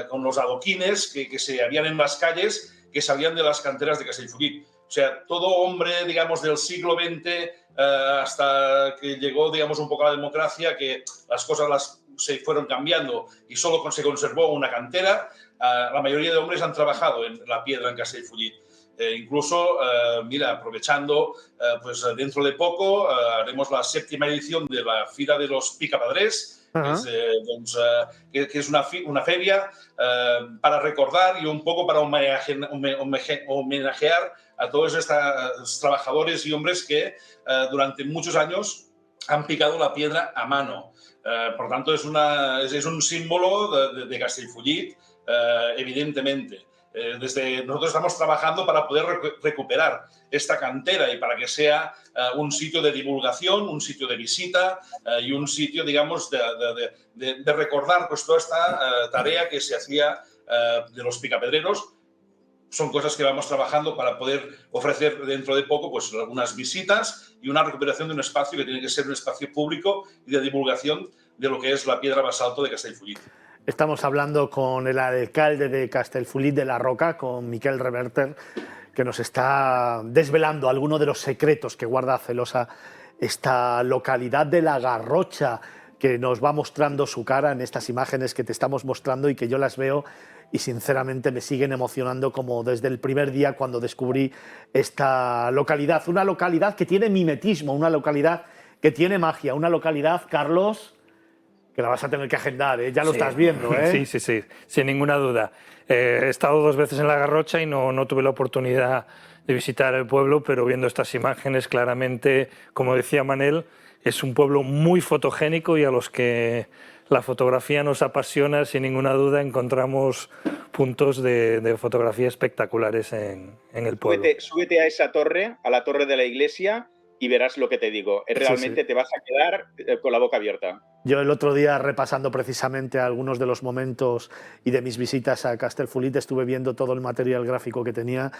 con los adoquines que se habían en las calles que salían de las canteras de Castellfollit. O sea, todo hombre, digamos, del siglo XX hasta que llegó, digamos, un poco la democracia, que las cosas se fueron cambiando y solo se conservó una cantera, la mayoría de hombres han trabajado en la piedra en Castellfollit. Incluso, mira, aprovechando, pues dentro de poco haremos la 7ª edición de la Fira de los Picapadrers, que es una feria para recordar y un poco para homenajear a todos estos trabajadores y hombres que durante muchos años han picado la piedra a mano. Por tanto, es un símbolo de Castellfollit, evidentemente. Nosotros estamos trabajando para poder recuperar esta cantera y para que sea un sitio de divulgación, un sitio de visita y un sitio, digamos, de recordar pues, toda esta tarea que se hacía de los picapedreros. Son cosas que vamos trabajando para poder ofrecer dentro de poco pues, algunas visitas y una recuperación de un espacio que tiene que ser un espacio público y de divulgación de lo que es la piedra basalto de Castellfollit.
Estamos hablando con el alcalde de Castellfollit de la Roca, con Miquel Reverter, que nos está desvelando algunos de los secretos que guarda celosa esta localidad de La Garrocha, que nos va mostrando su cara en estas imágenes que te estamos mostrando y que yo las veo y sinceramente me siguen emocionando como desde el primer día cuando descubrí esta localidad. Una localidad que tiene mimetismo, una localidad que tiene magia, una localidad, Carlos, que la vas a tener que agendar, ¿eh? Ya lo estás viendo, ¿eh?
Sí, sin ninguna duda. He estado 2 veces en La Garrocha y no tuve la oportunidad de visitar el pueblo, pero viendo estas imágenes claramente, como decía Manel, es un pueblo muy fotogénico y a los que la fotografía nos apasiona, sin ninguna duda encontramos puntos de fotografía espectaculares en el pueblo.
Súbete a esa torre, a la torre de la iglesia, y verás lo que te digo. Realmente te vas a quedar con la boca abierta.
Yo el otro día, repasando precisamente algunos de los momentos y de mis visitas a Castellfollit, estuve viendo todo el material gráfico que tenía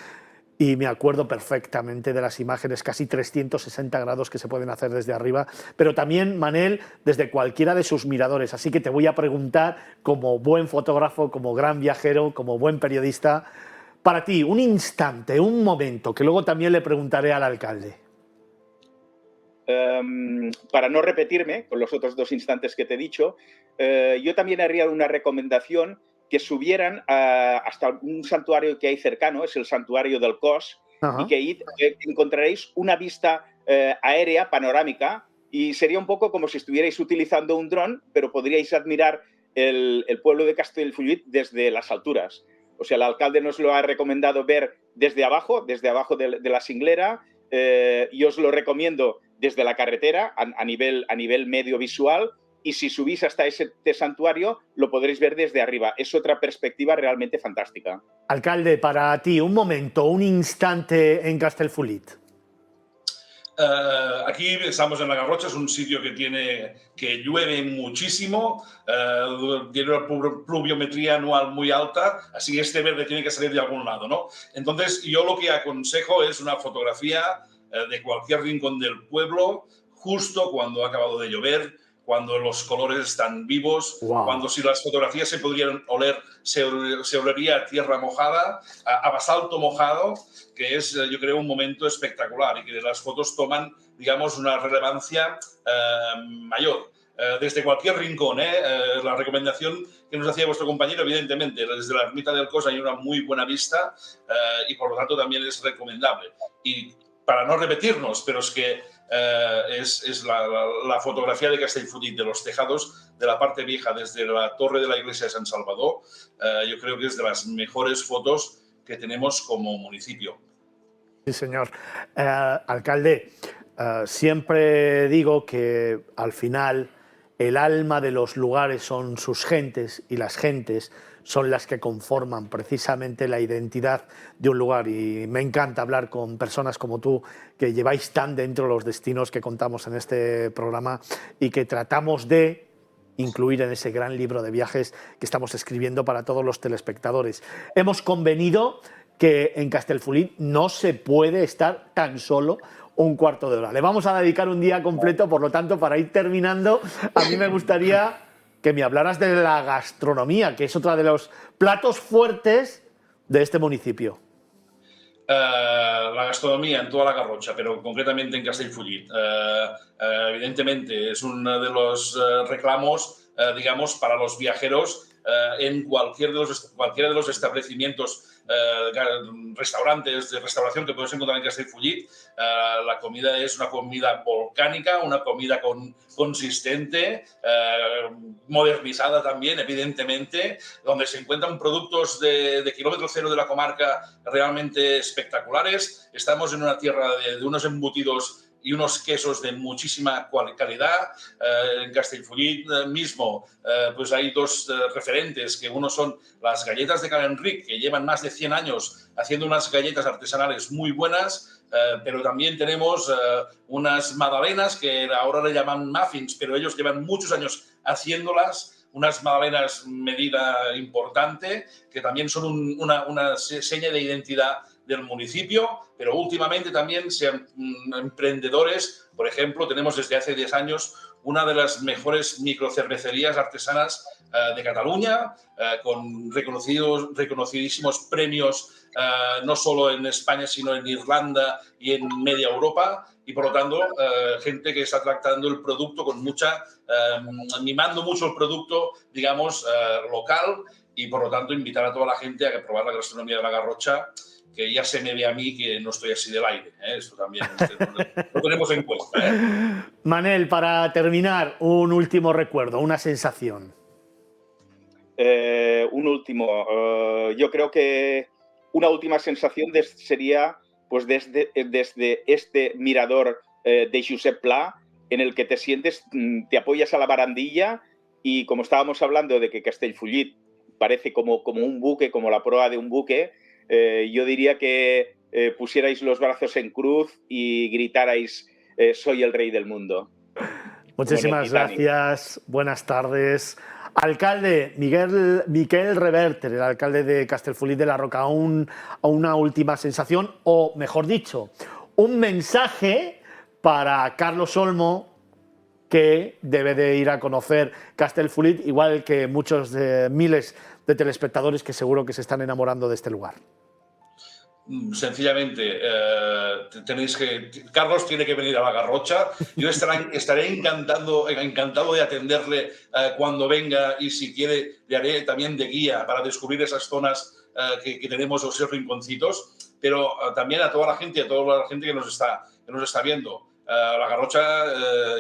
y me acuerdo perfectamente de las imágenes, casi 360 grados que se pueden hacer desde arriba, pero también, Manel, desde cualquiera de sus miradores. Así que te voy a preguntar, como buen fotógrafo, como gran viajero, como buen periodista, para ti, un instante, un momento, que luego también le preguntaré al alcalde.
Para no repetirme con los otros 2 instantes que te he dicho, yo también haría una recomendación que subieran hasta un santuario que hay cercano, es el santuario del Cos, y que ahí encontraréis una vista aérea panorámica y sería un poco como si estuvierais utilizando un dron, pero podríais admirar el pueblo de Castellfollit desde las alturas. O sea, el alcalde nos lo ha recomendado ver desde abajo de la Cinglera. Yo os lo recomiendo desde la carretera a nivel medio visual, y si subís hasta este santuario lo podréis ver desde arriba. Es otra perspectiva realmente fantástica.
Alcalde, para ti, un momento, un instante en Castellfollit.
Aquí estamos en la Garrocha, es un sitio que llueve muchísimo, tiene una pluviometría anual muy alta, así que este verde tiene que salir de algún lado, ¿no? Entonces, yo lo que aconsejo es una fotografía de cualquier rincón del pueblo, justo cuando ha acabado de llover, cuando los colores están vivos, cuando si las fotografías se podrían oler, se olería a tierra mojada, a basalto mojado, que es, yo creo, un momento espectacular y que las fotos toman, digamos, una relevancia mayor. Desde cualquier rincón, la recomendación que nos hacía vuestro compañero, evidentemente, desde la ermita del Cos hay una muy buena vista y por lo tanto también es recomendable. Y para no repetirnos, pero es que es la fotografía de Castellfollit, de los tejados de la parte vieja, desde la torre de la iglesia de San Salvador, yo creo que es de las mejores fotos que tenemos como municipio.
Sí, señor. Alcalde, siempre digo que al final el alma de los lugares son sus gentes y las gentes son las que conforman precisamente la identidad de un lugar, y me encanta hablar con personas como tú que lleváis tan dentro los destinos que contamos en este programa y que tratamos de incluir en ese gran libro de viajes que estamos escribiendo para todos los telespectadores. Hemos convenido que en Castellfollit no se puede estar tan solo un cuarto de hora. Le vamos a dedicar un día completo, por lo tanto, para ir terminando, a mí me gustaría que me hablaras de la gastronomía, que es otro de los platos fuertes de este municipio.
La gastronomía en toda la Garrocha, pero concretamente en Castellfollit, evidentemente es uno de los reclamos, digamos, para los viajeros en cualquiera de los establecimientos, restaurantes de restauración que puedes encontrar en Castellfollit. La comida es una comida volcánica, una comida consistente, modernizada también, evidentemente, donde se encuentran productos de kilómetro cero de la comarca realmente espectaculares. Estamos en una tierra de unos embutidos y unos quesos de muchísima calidad. En Castellfollit mismo pues hay 2 referentes, que uno son las galletas de Cal Enric, que llevan más de 100 años haciendo unas galletas artesanales muy buenas, pero también tenemos unas magdalenas que ahora le llaman muffins, pero ellos llevan muchos años haciéndolas, unas magdalenas medida importante, que también son una seña de identidad del municipio, pero últimamente también sean emprendedores. Por ejemplo, tenemos desde hace 10 años una de las mejores microcervecerías artesanas de Cataluña, con reconocidísimos premios, no solo en España, sino en Irlanda y en media Europa, y por lo tanto, gente que está tratando el producto con mimando mucho el producto, digamos, local, y por lo tanto invitar a toda la gente a probar la gastronomía de la Garrocha, que ya se me ve a mí que no estoy así del aire. Esto también lo tenemos en cuenta.
Manel, para terminar, un último recuerdo, una sensación.
Un último. Yo creo que una última sensación sería pues desde este mirador de Josep Pla, en el que te sientes, te apoyas a la barandilla y, como estábamos hablando de que Castellfollit parece como un buque, como la proa de un buque, yo diría que pusierais los brazos en cruz y gritarais soy el rey del mundo.
Muchísimas gracias, buenas tardes. Alcalde Miquel Reverter, el alcalde de Castellfollit de la Roca, una última sensación, o mejor dicho, un mensaje para Carlos Olmo, que debe de ir a conocer Castellfollit, igual que muchos miles de telespectadores que seguro que se están enamorando de este lugar.
Sencillamente, Carlos tiene que venir a la Garrocha. Yo estaré encantado de atenderle cuando venga, y si quiere le haré también de guía para descubrir esas zonas que tenemos, esos rinconcitos, pero también a toda la gente que nos está viendo. La Garrocha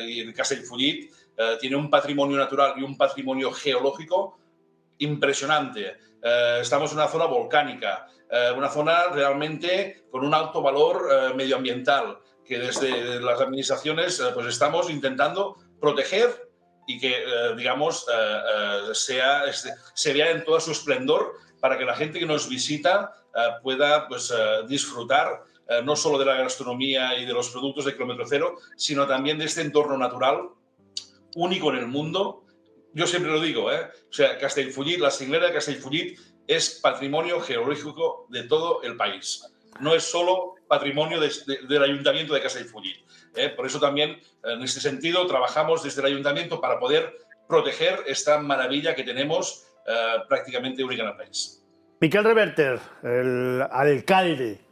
y el Castellfollit tiene un patrimonio natural y un patrimonio geológico impresionante. Estamos en una zona volcánica, una zona realmente con un alto valor medioambiental, que desde las administraciones pues estamos intentando proteger y que, digamos, se vea en todo su esplendor, para que la gente que nos visita pueda pues, disfrutar no solo de la gastronomía y de los productos de kilómetro cero, sino también de este entorno natural único en el mundo. Yo siempre lo digo, o sea, Castellfollit, la Cinglera de Castellfollit es patrimonio geológico de todo el país. No es solo patrimonio del Ayuntamiento de Castellfollit. Por eso también, en este sentido, trabajamos desde el Ayuntamiento para poder proteger esta maravilla que tenemos prácticamente única en el país.
Miquel Reverter, el alcalde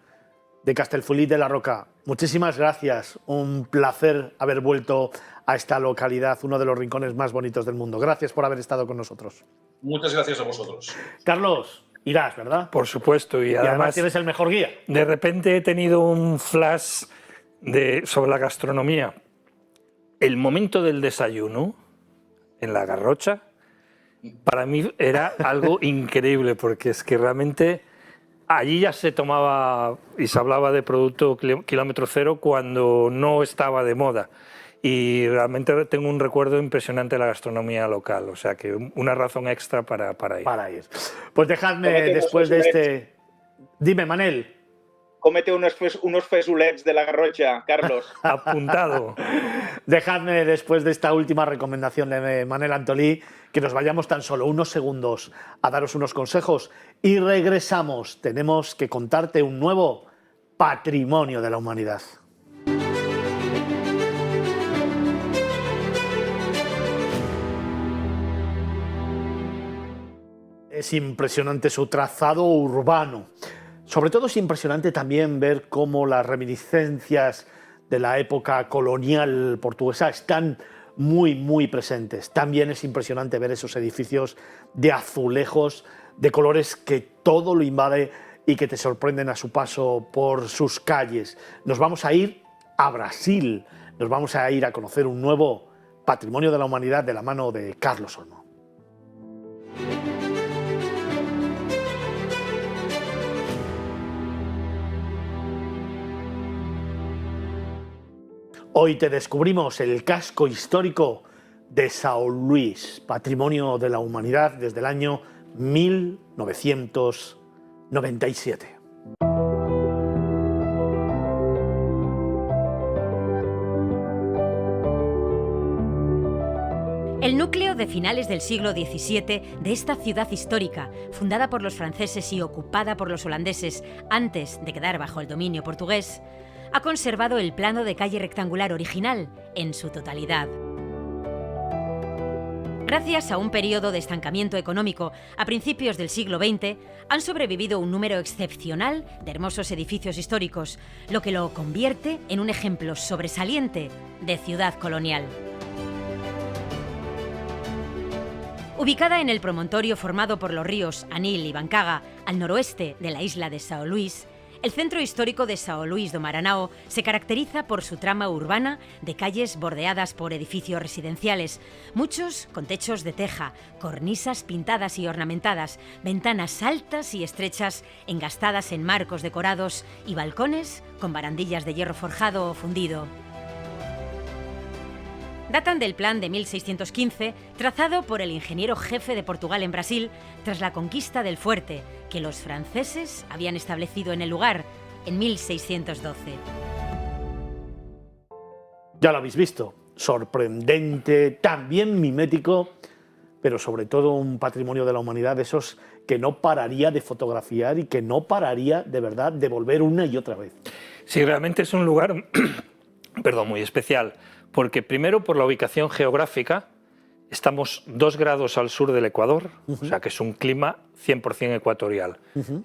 de Castellfollit de la Roca, muchísimas gracias. Un placer haber vuelto a esta localidad, uno de los rincones más bonitos del mundo. Gracias por haber estado con nosotros.
Muchas gracias a vosotros.
Carlos, irás, ¿verdad?
Por supuesto. Y
además tienes el mejor guía.
De repente he tenido un flash sobre la gastronomía. El momento del desayuno en la Garrocha, para mí era algo increíble, porque es que realmente allí ya se tomaba y se hablaba de producto kilómetro cero cuando no estaba de moda. Y realmente tengo un recuerdo impresionante de la gastronomía local, o sea que una razón extra para ir.
Para ir. Pues dejadme después de este... Dime, Manel.
Cómete unos fesulets de la Garrocha, Carlos.
Apuntado.
Dejadme después de esta última recomendación de Manel Antolí que nos vayamos tan solo unos segundos a daros unos consejos y regresamos. Tenemos que contarte un nuevo patrimonio de la humanidad. Es impresionante su trazado urbano. Sobre todo es impresionante también ver cómo las reminiscencias de la época colonial portuguesa están muy presentes. También es impresionante ver esos edificios de azulejos, de colores que todo lo invade y que te sorprenden a su paso por sus calles. Nos vamos a ir a Brasil, nos vamos a ir a conocer un nuevo patrimonio de la humanidad de la mano de Carlos Olmo. Hoy te descubrimos el casco histórico de São Luís, patrimonio de la humanidad desde el año 1997.
El núcleo de finales del siglo XVII de esta ciudad histórica, fundada por los franceses y ocupada por los holandeses antes de quedar bajo el dominio portugués, ha conservado el plano de calle rectangular original en su totalidad. Gracias a un periodo de estancamiento económico a principios del siglo XX, han sobrevivido un número excepcional de hermosos edificios históricos, lo que lo convierte en un ejemplo sobresaliente de ciudad colonial. Ubicada en el promontorio formado por los ríos Anil y Bancaga, al noroeste de la isla de São Luís, el centro histórico de São Luís do Maranhão se caracteriza por su trama urbana de calles bordeadas por edificios residenciales, muchos con techos de teja, cornisas pintadas y ornamentadas, ventanas altas y estrechas engastadas en marcos decorados y balcones con barandillas de hierro forjado o fundido. Datan del plan de 1615, trazado por el ingeniero jefe de Portugal en Brasil tras la conquista del fuerte, que los franceses habían establecido en el lugar en 1612.
Ya lo habéis visto, sorprendente, también mimético, pero sobre todo un patrimonio de la humanidad de esos que no pararía de fotografiar y que no pararía de verdad de volver una y otra vez.
Sí, realmente es un lugar perdón, muy especial, porque primero por la ubicación geográfica, estamos 2 grados al sur del Ecuador, o sea que es un clima 100% ecuatorial.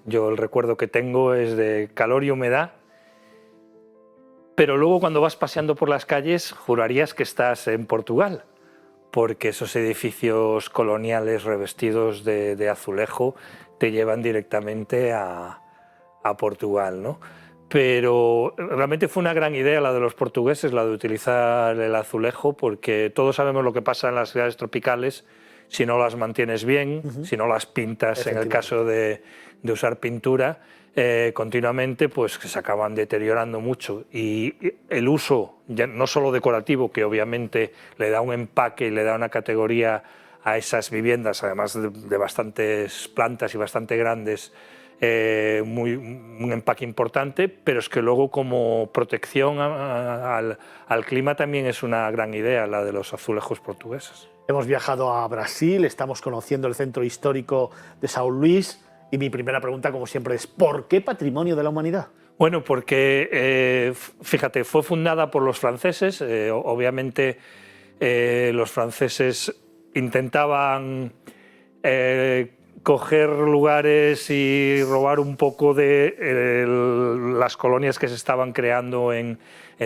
Yo el recuerdo que tengo es de calor y humedad, pero luego cuando vas paseando por las calles jurarías que estás en Portugal, porque esos edificios coloniales revestidos de azulejo te llevan directamente a Portugal, ¿no? Pero realmente fue una gran idea la de los portugueses, la de utilizar el azulejo, porque todos sabemos lo que pasa en las ciudades tropicales si no las mantienes bien, si no las pintas, en el caso de usar pintura, continuamente, pues que se acaban deteriorando mucho. Y el uso, ya no solo decorativo, que obviamente le da un empaque y le da una categoría a esas viviendas, además de bastantes plantas y bastante grandes, un empaque importante, pero es que luego como protección al clima también es una gran idea la de los azulejos portugueses.
Hemos viajado a Brasil, estamos conociendo el centro histórico de São Luís y mi primera pregunta, como siempre, es ¿por qué patrimonio de la humanidad?
Bueno, porque, fíjate, fue fundada por los franceses, obviamente los franceses intentaban coger lugares y robar un poco de las colonias que se estaban creando en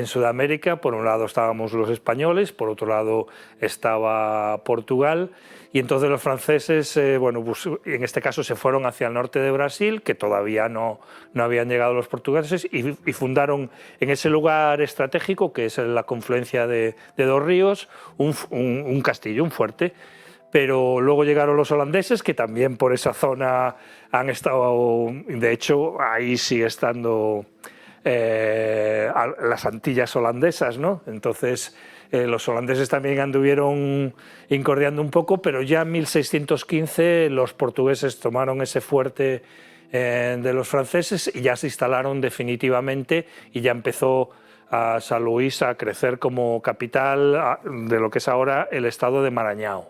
Sudamérica. Por un lado estábamos los españoles, por otro lado estaba Portugal, y entonces los franceses, bueno, pues en este caso se fueron hacia el norte de Brasil, que todavía no habían llegado los portugueses, y fundaron en ese lugar estratégico, que es la confluencia de 2 ríos, un castillo, un fuerte. Pero luego llegaron los holandeses, que también por esa zona han estado, de hecho, ahí sigue estando las Antillas holandesas, ¿no? Entonces, los holandeses también anduvieron incordiando un poco, pero ya en 1615 los portugueses tomaron ese fuerte de los franceses y ya se instalaron definitivamente, y ya empezó a São Luís a crecer como capital de lo que es ahora el estado de Maranhão.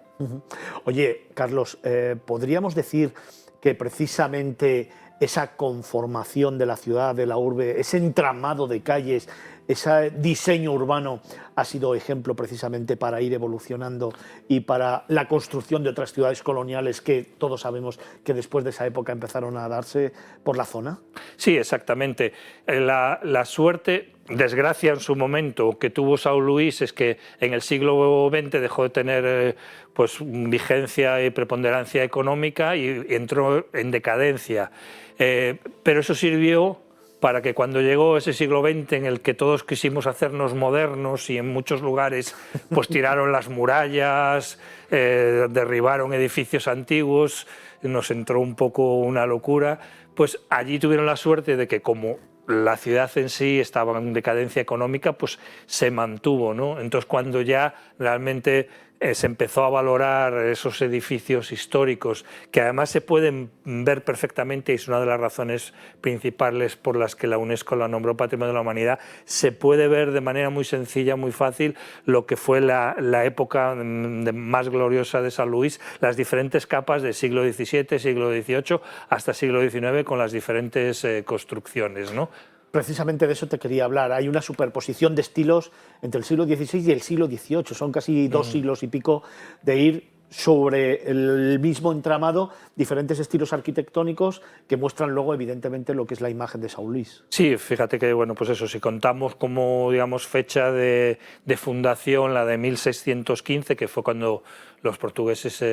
Oye, Carlos, ¿podríamos decir que precisamente esa conformación de la ciudad, de la urbe, ese entramado de calles, ese diseño urbano ha sido ejemplo precisamente para ir evolucionando y para la construcción de otras ciudades coloniales que todos sabemos que después de esa época empezaron a darse por la zona?
Sí, exactamente. La suerte, desgracia en su momento, que tuvo São Luís es que en el siglo XX dejó de tener pues, vigencia y preponderancia económica y entró en decadencia. Pero eso sirvió para que cuando llegó ese siglo XX en el que todos quisimos hacernos modernos y en muchos lugares pues tiraron las murallas, derribaron edificios antiguos, nos entró un poco una locura, pues allí tuvieron la suerte de que como la ciudad en sí estaba en decadencia económica, pues se mantuvo, ¿no? Entonces cuando ya realmente se empezó a valorar esos edificios históricos, que además se pueden ver perfectamente, y es una de las razones principales por las que la UNESCO la nombró Patrimonio de la Humanidad, se puede ver de manera muy sencilla, muy fácil, lo que fue la época más gloriosa de São Luís, las diferentes capas del siglo XVII, siglo XVIII, hasta siglo XIX, con las diferentes construcciones, ¿no?
Precisamente de eso te quería hablar. Hay una superposición de estilos entre el siglo XVI y el siglo XVIII. Son casi 2 siglos y pico de ir sobre el mismo entramado, diferentes estilos arquitectónicos que muestran luego evidentemente lo que es la imagen de São Luís.
Sí, fíjate que bueno, pues eso, si contamos como digamos fecha de fundación la de 1615, que fue cuando los portugueses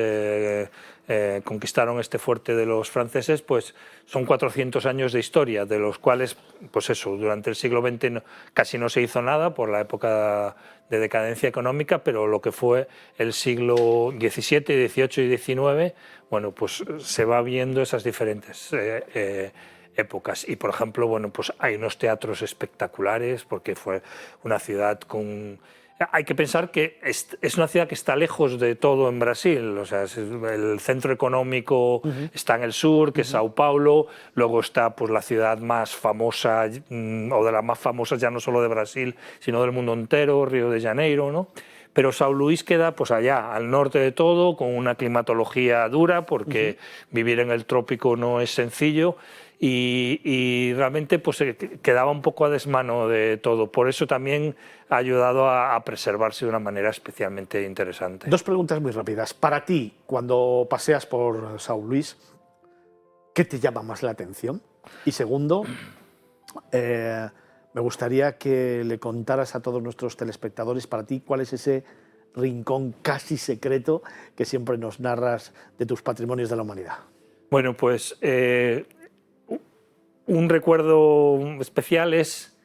conquistaron este fuerte de los franceses, pues son 400 años de historia, de los cuales, pues eso, durante el siglo XX casi no se hizo nada por la época de decadencia económica, pero lo que fue el siglo XVII, XVIII y XIX, bueno, pues se va viendo esas diferentes épocas. Y, por ejemplo, bueno, pues hay unos teatros espectaculares, porque fue una ciudad con... Hay que pensar que es una ciudad que está lejos de todo en Brasil, o sea, el centro económico está en el sur, que es Sao Paulo, luego está pues, la ciudad más famosa, o de las más famosas ya no solo de Brasil, sino del mundo entero, Río de Janeiro, ¿no? Pero São Luís queda pues allá, al norte de todo, con una climatología dura, porque vivir en el trópico no es sencillo, y realmente pues quedaba un poco a desmano de todo. Por eso también ha ayudado a preservarse de una manera especialmente interesante.
Dos preguntas muy rápidas. Para ti, cuando paseas por São Luís, ¿qué te llama más la atención? Y segundo, me gustaría que le contaras a todos nuestros telespectadores, para ti, cuál es ese rincón casi secreto que siempre nos narras de tus patrimonios de la humanidad.
Bueno, pues un recuerdo especial es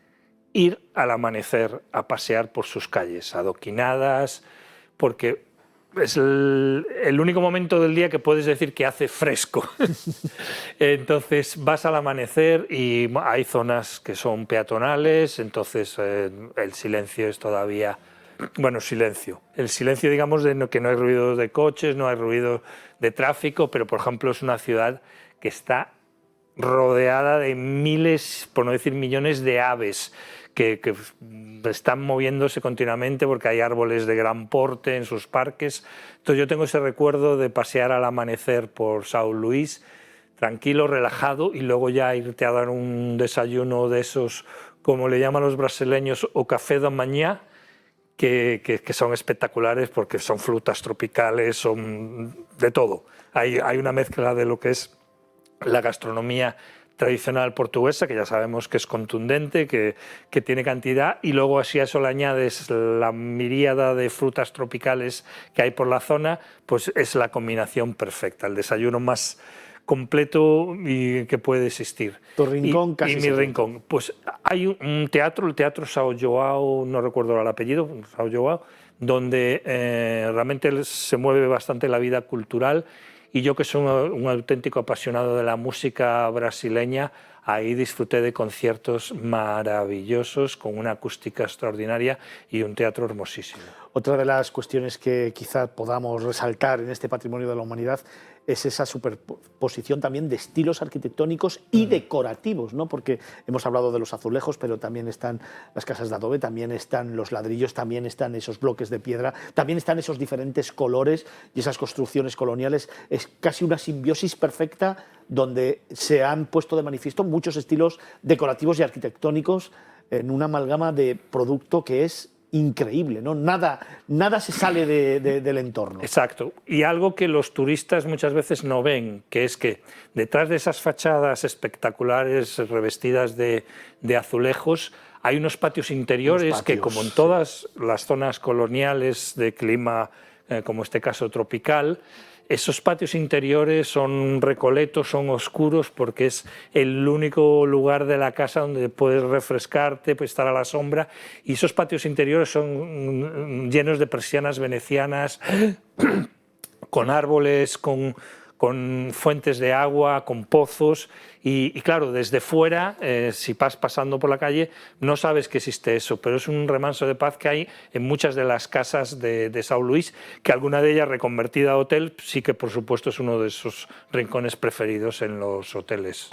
ir al amanecer a pasear por sus calles, adoquinadas, porque es el único momento del día que puedes decir que hace fresco. Entonces vas al amanecer y hay zonas que son peatonales, entonces el silencio es todavía... Bueno, silencio. El silencio, digamos, de que no hay ruido de coches, no hay ruido de tráfico, pero, por ejemplo, es una ciudad que está rodeada de miles, por no decir millones, de aves que están moviéndose continuamente porque hay árboles de gran porte en sus parques. Entonces yo tengo ese recuerdo de pasear al amanecer por São Luís, tranquilo, relajado, y luego ya irte a dar un desayuno de esos, como le llaman los brasileños, o café da manhã, que son espectaculares porque son frutas tropicales, son de todo. Hay una mezcla de lo que es la gastronomía tradicional portuguesa, que ya sabemos que es contundente, que tiene cantidad, y luego así a eso le añades la miríada de frutas tropicales que hay por la zona, pues es la combinación perfecta, el desayuno más completo y que puede existir.
Tu rincón casi.
Y mi rincón. Pues hay un teatro, el Teatro São João, no recuerdo ahora el apellido, São João, donde realmente se mueve bastante la vida cultural. Y yo, que soy un auténtico apasionado de la música brasileña, ahí disfruté de conciertos maravillosos, con una acústica extraordinaria y un teatro hermosísimo.
Otra de las cuestiones que quizá podamos resaltar en este patrimonio de la humanidad es esa superposición también de estilos arquitectónicos y decorativos, ¿no? Porque hemos hablado de los azulejos, pero también están las casas de adobe, también están los ladrillos, también están esos bloques de piedra, también están esos diferentes colores y esas construcciones coloniales. Es casi una simbiosis perfecta donde se han puesto de manifiesto muchos estilos decorativos y arquitectónicos en una amalgama de producto que es increíble, ¿no? Nada se sale del entorno.
Exacto. Y algo que los turistas muchas veces no ven, que es que detrás de esas fachadas espectaculares revestidas de azulejos hay unos patios interiores que, como en todas las zonas coloniales de clima, como este caso tropical, esos patios interiores son recoletos, son oscuros, porque es el único lugar de la casa donde puedes refrescarte, puedes estar a la sombra, y esos patios interiores son llenos de persianas venecianas, con árboles, con fuentes de agua, con pozos, y claro, desde fuera, si vas pasando por la calle, no sabes que existe eso, pero es un remanso de paz que hay en muchas de las casas de São Luís, que alguna de ellas reconvertida a hotel, sí que por supuesto es uno de esos rincones preferidos en los hoteles.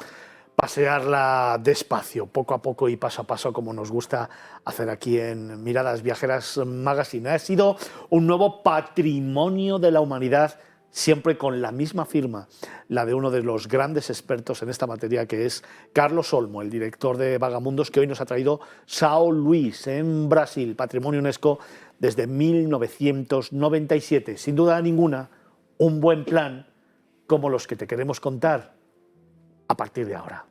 Pasearla despacio, poco a poco y paso a paso, como nos gusta hacer aquí en Miradas Viajeras Magazine. Ha sido un nuevo patrimonio de la humanidad, siempre con la misma firma, la de uno de los grandes expertos en esta materia, que es Carlos Olmo, el director de Vagamundos, que hoy nos ha traído São Luís, en Brasil, Patrimonio UNESCO desde 1997. Sin duda ninguna, un buen plan como los que te queremos contar a partir de ahora.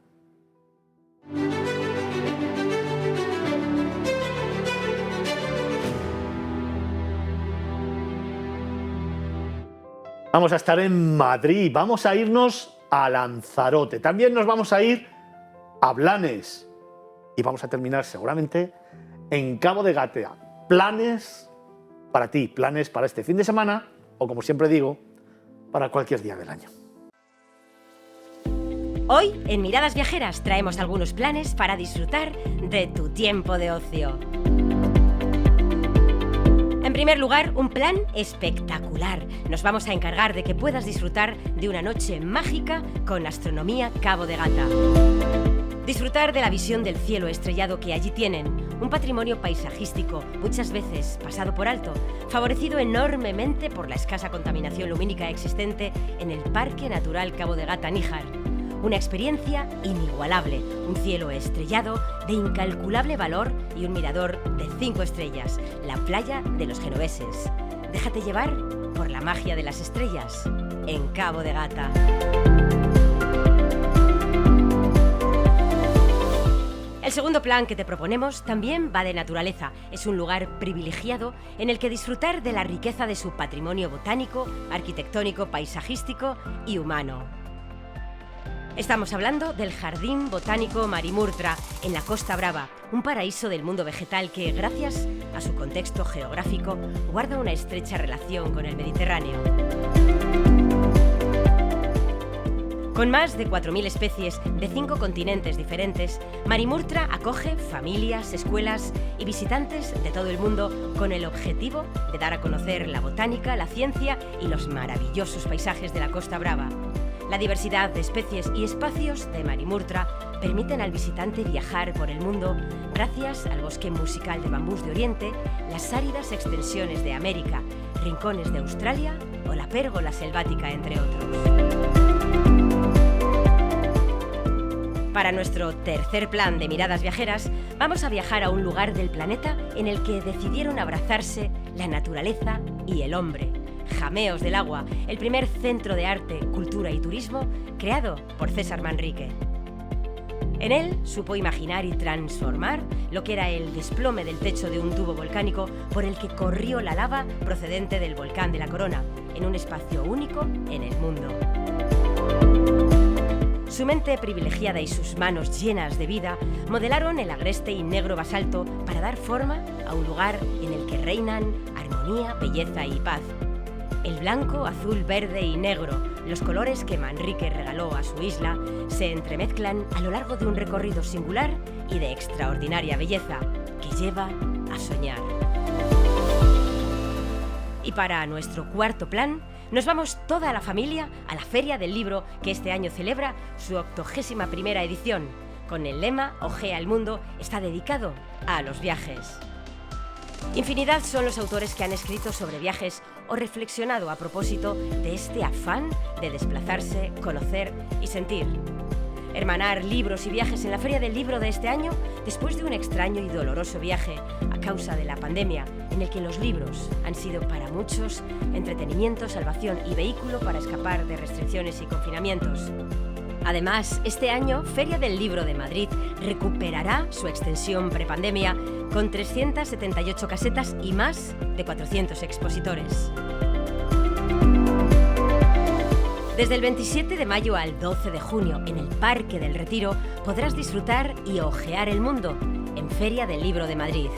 Vamos a estar en Madrid, vamos a irnos a Lanzarote, también nos vamos a ir a Blanes y vamos a terminar seguramente en Cabo de Gata. Planes para ti, planes para este fin de semana o, como siempre digo, para cualquier día del año.
Hoy, en Miradas Viajeras, traemos algunos planes para disfrutar de tu tiempo de ocio. En primer lugar, un plan espectacular. Nos vamos a encargar de que puedas disfrutar de una noche mágica con Astronomía Cabo de Gata. Disfrutar de la visión del cielo estrellado que allí tienen, un patrimonio paisajístico muchas veces pasado por alto, favorecido enormemente por la escasa contaminación lumínica existente en el Parque Natural Cabo de Gata-Níjar. Una experiencia inigualable, un cielo estrellado de incalculable valor y un mirador de 5 estrellas, la playa de los genoveses. Déjate llevar por la magia de las estrellas en Cabo de Gata. El segundo plan que te proponemos también va de naturaleza. Es un lugar privilegiado en el que disfrutar de la riqueza de su patrimonio botánico, arquitectónico, paisajístico y humano. Estamos hablando del Jardín Botánico Marimurtra, en la Costa Brava, un paraíso del mundo vegetal que, gracias a su contexto geográfico, guarda una estrecha relación con el Mediterráneo. Con más de 4.000 especies de 5 continentes diferentes, Marimurtra acoge familias, escuelas y visitantes de todo el mundo con el objetivo de dar a conocer la botánica, la ciencia y los maravillosos paisajes de la Costa Brava. La diversidad de especies y espacios de Marimurtra permiten al visitante viajar por el mundo gracias al bosque musical de bambús de Oriente, las áridas extensiones de América, rincones de Australia o la pérgola selvática, entre otros. Para nuestro tercer plan de miradas viajeras, vamos a viajar a un lugar del planeta en el que decidieron abrazarse la naturaleza y el hombre. Jameos del Agua, el primer centro de arte, cultura y turismo creado por César Manrique. En él supo imaginar y transformar lo que era el desplome del techo de un tubo volcánico por el que corrió la lava procedente del volcán de la Corona, en un espacio único en el mundo. Su mente privilegiada y sus manos llenas de vida modelaron el agreste y negro basalto para dar forma a un lugar en el que reinan armonía, belleza y paz. El blanco, azul, verde y negro, los colores que Manrique regaló a su isla, se entremezclan a lo largo de un recorrido singular y de extraordinaria belleza que lleva a soñar. Y para nuestro cuarto plan, nos vamos toda la familia a la Feria del Libro, que este año celebra su 81ª edición. Con el lema Ojea el mundo, está dedicado a los viajes. Infinidad son los autores que han escrito sobre viajes o reflexionado a propósito de este afán de desplazarse, conocer y sentir. Hermanar libros y viajes en la Feria del Libro de este año, después de un extraño y doloroso viaje a causa de la pandemia, en el que los libros han sido para muchos entretenimiento, salvación y vehículo para escapar de restricciones y confinamientos. Además, este año, Feria del Libro de Madrid recuperará su extensión prepandemia con 378 casetas y más de 400 expositores. Desde el 27 de mayo al 12 de junio, en el Parque del Retiro, podrás disfrutar y ojear el mundo en Feria del Libro de Madrid.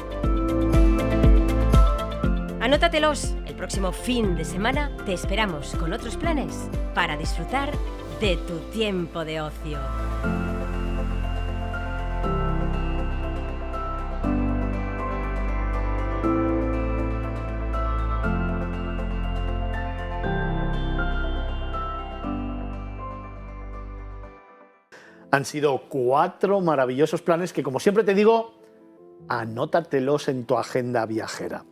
Anótatelos, el próximo fin de semana te esperamos con otros planes para disfrutar de tu tiempo de ocio.
Han sido 4 maravillosos planes que, como siempre te digo, anótatelos en tu agenda viajera.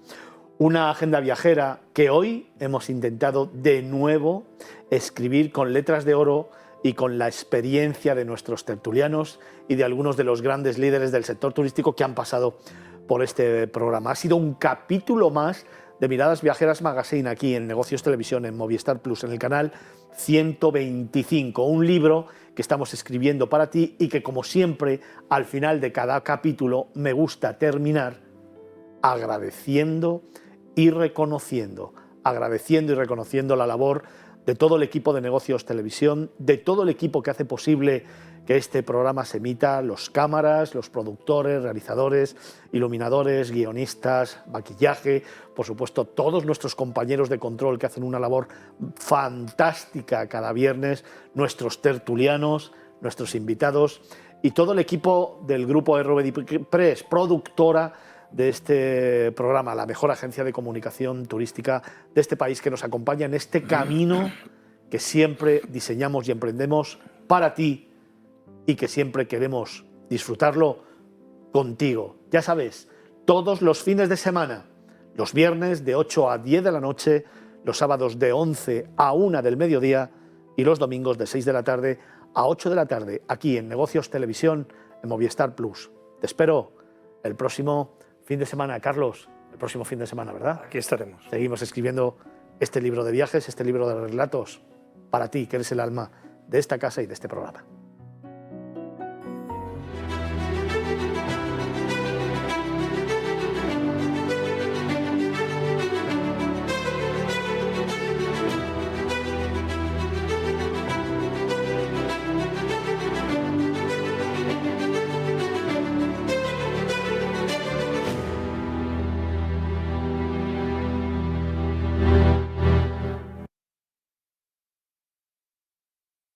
Una agenda viajera que hoy hemos intentado de nuevo escribir con letras de oro y con la experiencia de nuestros tertulianos y de algunos de los grandes líderes del sector turístico que han pasado por este programa. Ha sido un capítulo más de Miradas Viajeras Magazine aquí en Negocios Televisión, en Movistar Plus, en el canal 125. Un libro que estamos escribiendo para ti y que, como siempre, al final de cada capítulo me gusta terminar agradeciendo y reconociendo la labor de todo el equipo de Negocios Televisión, de todo el equipo que hace posible que este programa se emita, los cámaras, los productores, realizadores, iluminadores, guionistas, maquillaje, por supuesto todos nuestros compañeros de control que hacen una labor fantástica cada viernes, nuestros tertulianos, nuestros invitados y todo el equipo del grupo RVD Press, productora de este programa, la mejor agencia de comunicación turística de este país, que nos acompaña en este camino que siempre diseñamos y emprendemos para ti y que siempre queremos disfrutarlo contigo. Ya sabes, todos los fines de semana, los viernes de 8 a 10 de la noche, los sábados de 11 a 1 del mediodía y los domingos de 6 de la tarde a 8 de la tarde, aquí en Negocios Televisión, en Movistar Plus. Te espero el próximo fin de semana, Carlos, el próximo fin de semana, ¿verdad?
Aquí estaremos.
Seguimos escribiendo este libro de viajes, este libro de relatos, para ti, que eres el alma de esta casa y de este programa.